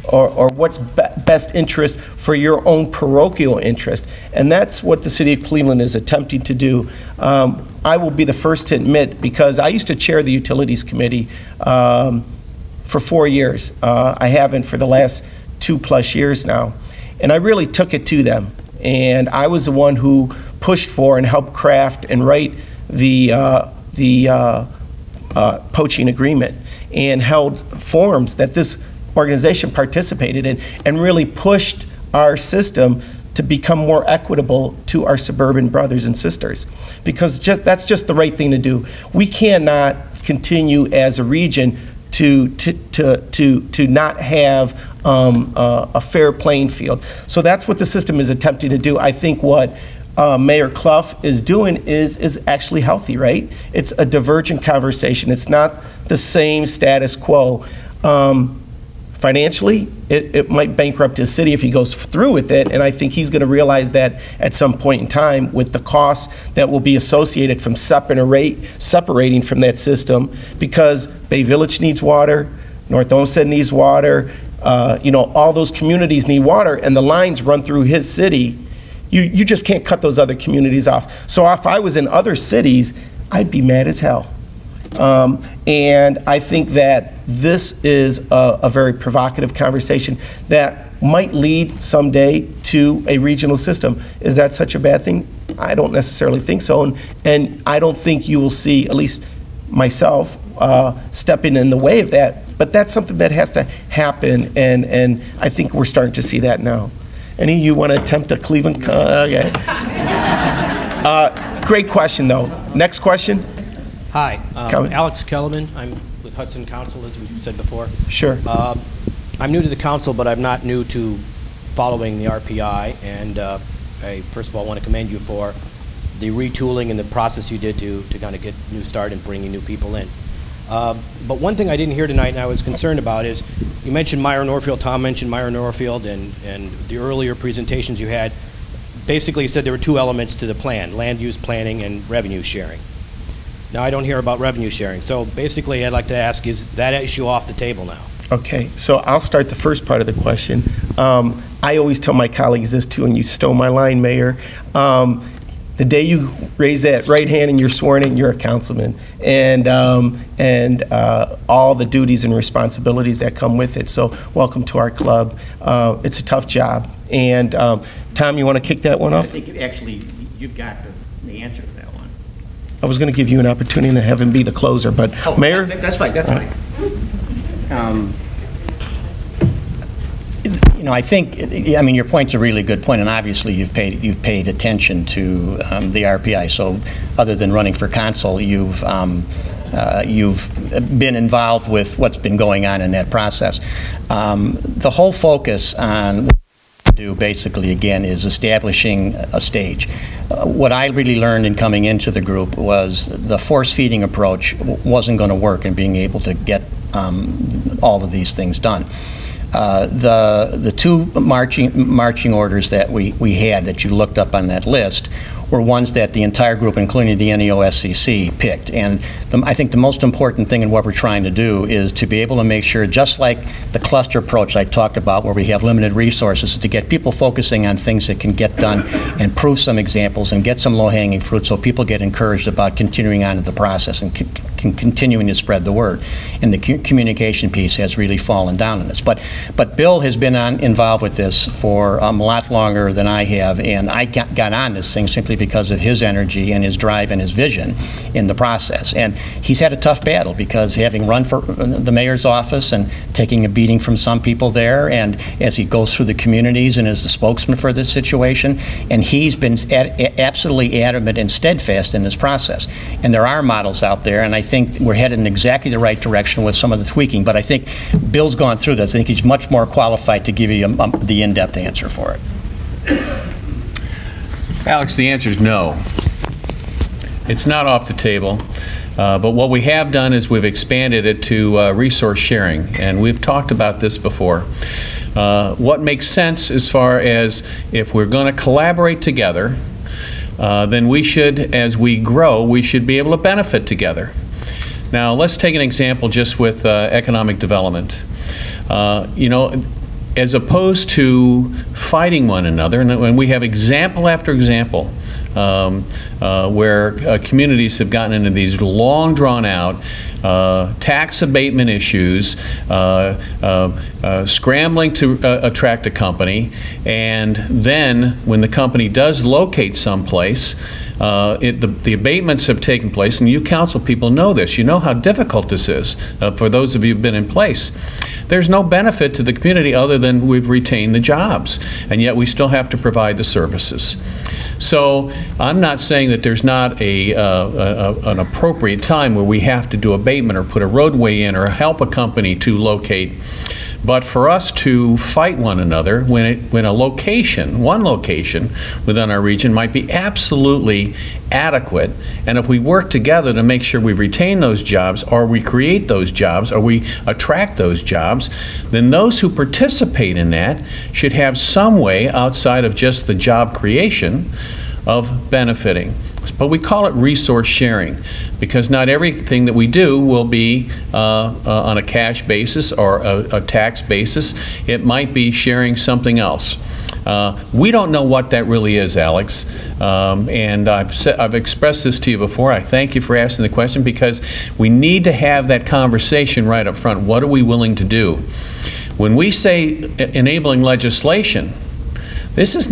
S3: what's best interest for your own parochial interest. And that's what the City of Cleveland is attempting to do. I will be the first to admit, because I used to chair the Utilities Committee for 4 years. I haven't for the last 2+ years now. And I really took it to them. And I was the one who pushed for and helped craft and write the poaching agreement, and held forums that this organization participated in, and really pushed our system to become more equitable to our suburban brothers and sisters, because that's just the right thing to do. We cannot continue as a region to not have a fair playing field. So that's what the system is attempting to do. I think what Mayor Clough is doing is actually healthy, right? It's a divergent conversation. It's not the same status quo. Financially, it might bankrupt his city if he goes through with it, and I think he's going to realize that at some point in time, with the costs that will be associated from separating from that system, because Bay Village needs water, North Olmsted needs water, all those communities need water, and the lines run through his city. You just can't cut those other communities off. So if I was in other cities, I'd be mad as hell. And I think that this is a very provocative conversation that might lead someday to a regional system. Is that such a bad thing? I don't necessarily think so. And I don't think you will see, at least myself, stepping in the way of that. But that's something that has to happen, and I think we're starting to see that now. Any of you want to attempt a Cleveland? Okay. Great question, though. Next question.
S10: Hi, Alex Kellerman. I'm with Hudson Council, as we said before.
S3: Sure.
S10: I'm new to the council, but I'm not new to following the RPI. And I, first of all, want to commend you for the retooling and the process you did to kind of get a new start and bringing new people in. But one thing I didn't hear tonight and I was concerned about is, you mentioned Myron Norfield, Tom mentioned Myron Norfield, and the earlier presentations you had, basically you said there were two elements to the plan, land use planning and revenue sharing. Now I don't hear about revenue sharing, so basically I'd like to ask, is that issue off the table now?
S3: Okay, so I'll start the first part of the question. I always tell my colleagues this too, and you stole my line, Mayor. The day you raise that right hand and you're sworn in, you're a councilman, and all the duties and responsibilities that come with it. So welcome to our club. It's a tough job. And Tom, you want to kick that one off?
S5: I think actually you've got the answer to that one.
S3: I was going to give you an opportunity to have him be the closer, but Mayor?
S5: That's fine, that's fine. I think, your point's a really good point, and obviously you've paid attention to the RPI. So, other than running for council, you've been involved with what's been going on in that process. The whole focus on what we do, basically, again, is establishing a stage. What I really learned in coming into the group was the force-feeding approach wasn't going to work in being able to get all of these things done. The two marching orders that we had that you looked up on that list were ones that the entire group, including the NEOSCC, picked. And I think the most important thing in what we're trying to do is to be able to make sure, just like the cluster approach I talked about where we have limited resources, to get people focusing on things that can get done and prove some examples and get some low-hanging fruit so people get encouraged about continuing on in the process and continuing to spread the word. And the communication piece has really fallen down on this. But Bill has been involved with this for a lot longer than I have, and I got on this thing simply because of his energy and his drive and his vision in the process. And he's had a tough battle because having run for the mayor's office and taking a beating from some people there, and as he goes through the communities and is the spokesman for this situation, and he's been absolutely adamant and steadfast in this process. And there are models out there, and I think we're headed in exactly the right direction with some of the tweaking, but I think Bill's gone through this. I think he's much more qualified to give you the in-depth answer for it.
S1: Alex, the answer is no. It's not off the table, but what we have done is we've expanded it to resource sharing, and we've talked about this before. What makes sense as far as if we're going to collaborate together, then we should, as we grow, we should be able to benefit together. Now, let's take an example just with economic development. You know, as opposed to fighting one another, and we have example after example where communities have gotten into these long drawn-out tax abatement issues, scrambling to attract a company, and then when the company does locate someplace, the abatements have taken place, and you council people know this. You know how difficult this is for those of you who've been in place. There's no benefit to the community other than we've retained the jobs, and yet we still have to provide the services. So I'm not saying that there's not an appropriate time where we have to do abatement or put a roadway in or help a company to locate. But for us to fight one another when a location, one location within our region might be absolutely adequate, and if we work together to make sure we retain those jobs, or we create those jobs, or we attract those jobs, then those who participate in that should have some way outside of just the job creation of benefiting. But we call it resource sharing because not everything that we do will be on a cash basis or a tax basis. It might be sharing something else. We don't know what that really is, Alex, and I've expressed this to you before. I thank you for asking the question because we need to have that conversation right up front. What are we willing to do? When we say enabling legislation, this is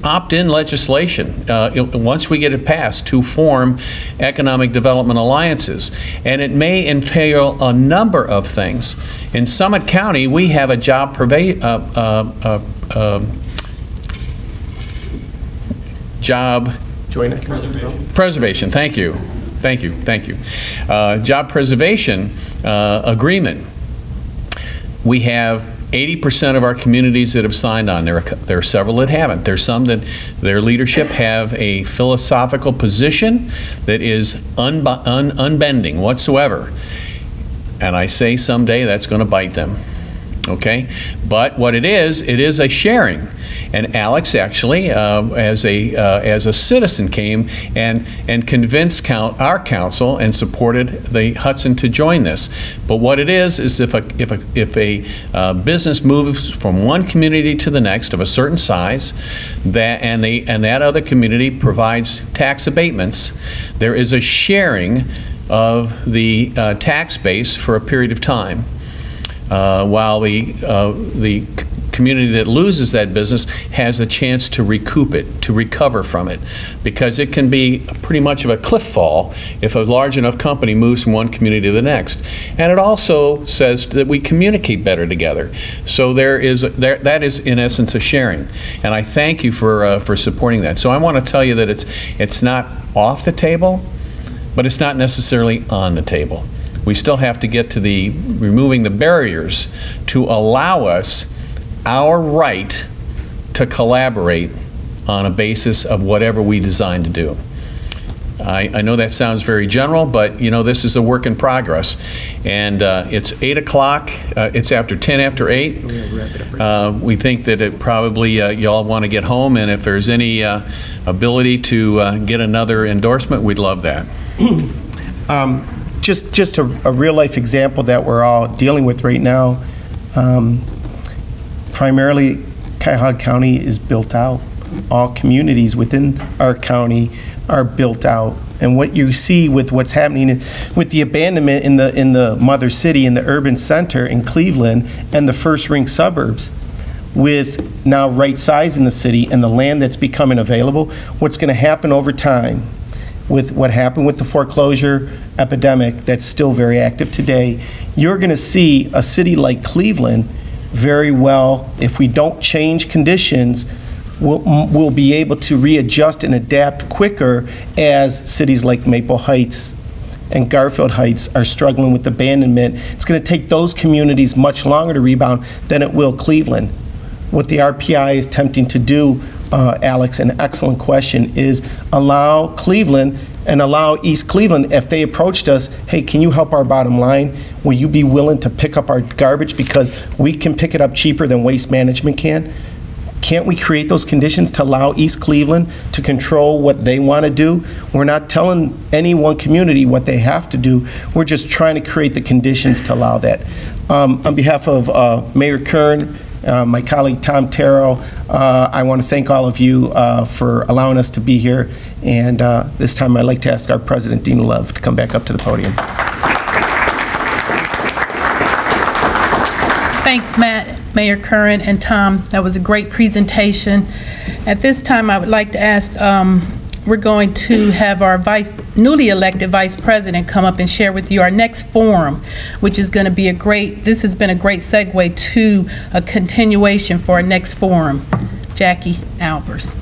S1: opt-in legislation once we get it passed to form economic development alliances. And it may entail a number of things. In Summit County, we have a job preservation. Thank you. Thank you. Thank you. Job preservation agreement. We have 80% of our communities that have signed on. There are several that haven't. There's some that their leadership have a philosophical position that is unbending whatsoever. And I say someday that's going to bite them. Okay? But what it is a sharing. And Alex actually, as a citizen, came and convinced our council and supported the Hudson to join this. But what it is if a business moves from one community to the next of a certain size, and that other community provides tax abatements, there is a sharing of the tax base for a period of time. While the community that loses that business has a chance to recoup it, to recover from it, because it can be pretty much of a cliff fall if a large enough company moves from one community to the next. And it also says that we communicate better together. So that is in essence a sharing. And I thank you for supporting that. So I want to tell you that it's not off the table, but it's not necessarily on the table. We still have to get to removing the barriers to allow us our right to collaborate on a basis of whatever we design to do. I know that sounds very general, but you know, this is a work in progress. And it's 8 o'clock, it's after 10 after 8. We think that it probably y'all want to get home, and if there's any ability to get another endorsement, we'd love that.
S3: Just a real-life example that we're all dealing with right now. Primarily, Cuyahoga County is built out. All communities within our county are built out. And what you see with what's happening is with the abandonment in the mother city, in the urban center in Cleveland, and the first ring suburbs, with now right size in the city and the land that's becoming available, what's going to happen over time with what happened with the foreclosure epidemic that's still very active today, you're going to see a city like Cleveland very well, if we don't change conditions, we'll be able to readjust and adapt quicker as cities like Maple Heights and Garfield Heights are struggling with abandonment. It's going to take those communities much longer to rebound than it will Cleveland. What the RPI is attempting to do, Alex, an excellent question, is allow Cleveland and allow East Cleveland, if they approached us, hey, can you help our bottom line? Will you be willing to pick up our garbage because we can pick it up cheaper than Waste Management can? Can't we create those conditions to allow East Cleveland to control what they want to do? We're not telling any one community what they have to do. We're just trying to create the conditions to allow that. On behalf of Mayor Kern, my colleague Tom Terrell, I want to thank all of you for allowing us to be here. And this time I'd like to ask our President, Dina Love, to come back up to the podium.
S11: Thanks, Matt, Mayor Curran, and Tom. That was a great presentation. At this time, I would like to ask, we're going to have our newly elected Vice President come up and share with you our next forum, which is going to be this has been a great segue to a continuation for our next forum. Jackie Albers.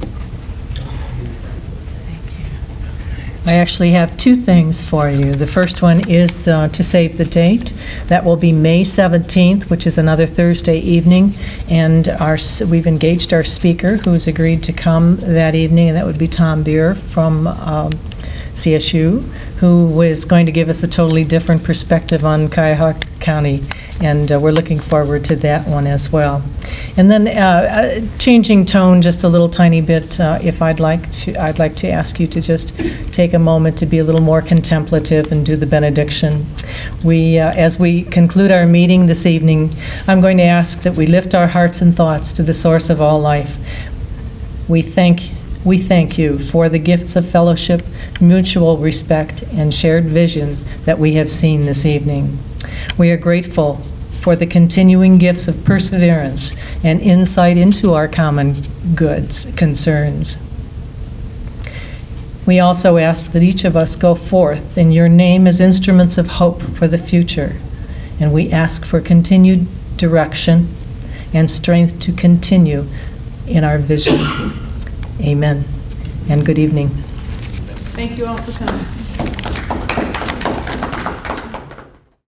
S12: I actually have two things for you. The first one is to save the date. That will be May 17th, which is another Thursday evening, and we've engaged our speaker who's agreed to come that evening, and that would be Tom Beer from CSU, who is going to give us a totally different perspective on Cuyahoga County, and we're looking forward to that one as well. And then changing tone just a little tiny bit, if I'd like to ask you to just take a moment to be a little more contemplative and do the benediction. As we conclude our meeting this evening, I'm going to ask that we lift our hearts and thoughts to the source of all life. We thank you for the gifts of fellowship, mutual respect, and shared vision that we have seen this evening. We are grateful for the continuing gifts of perseverance and insight into our common concerns. We also ask that each of us go forth in your name as instruments of hope for the future, and we ask for continued direction and strength to continue in our vision. Amen. And good evening.
S11: Thank you all for coming.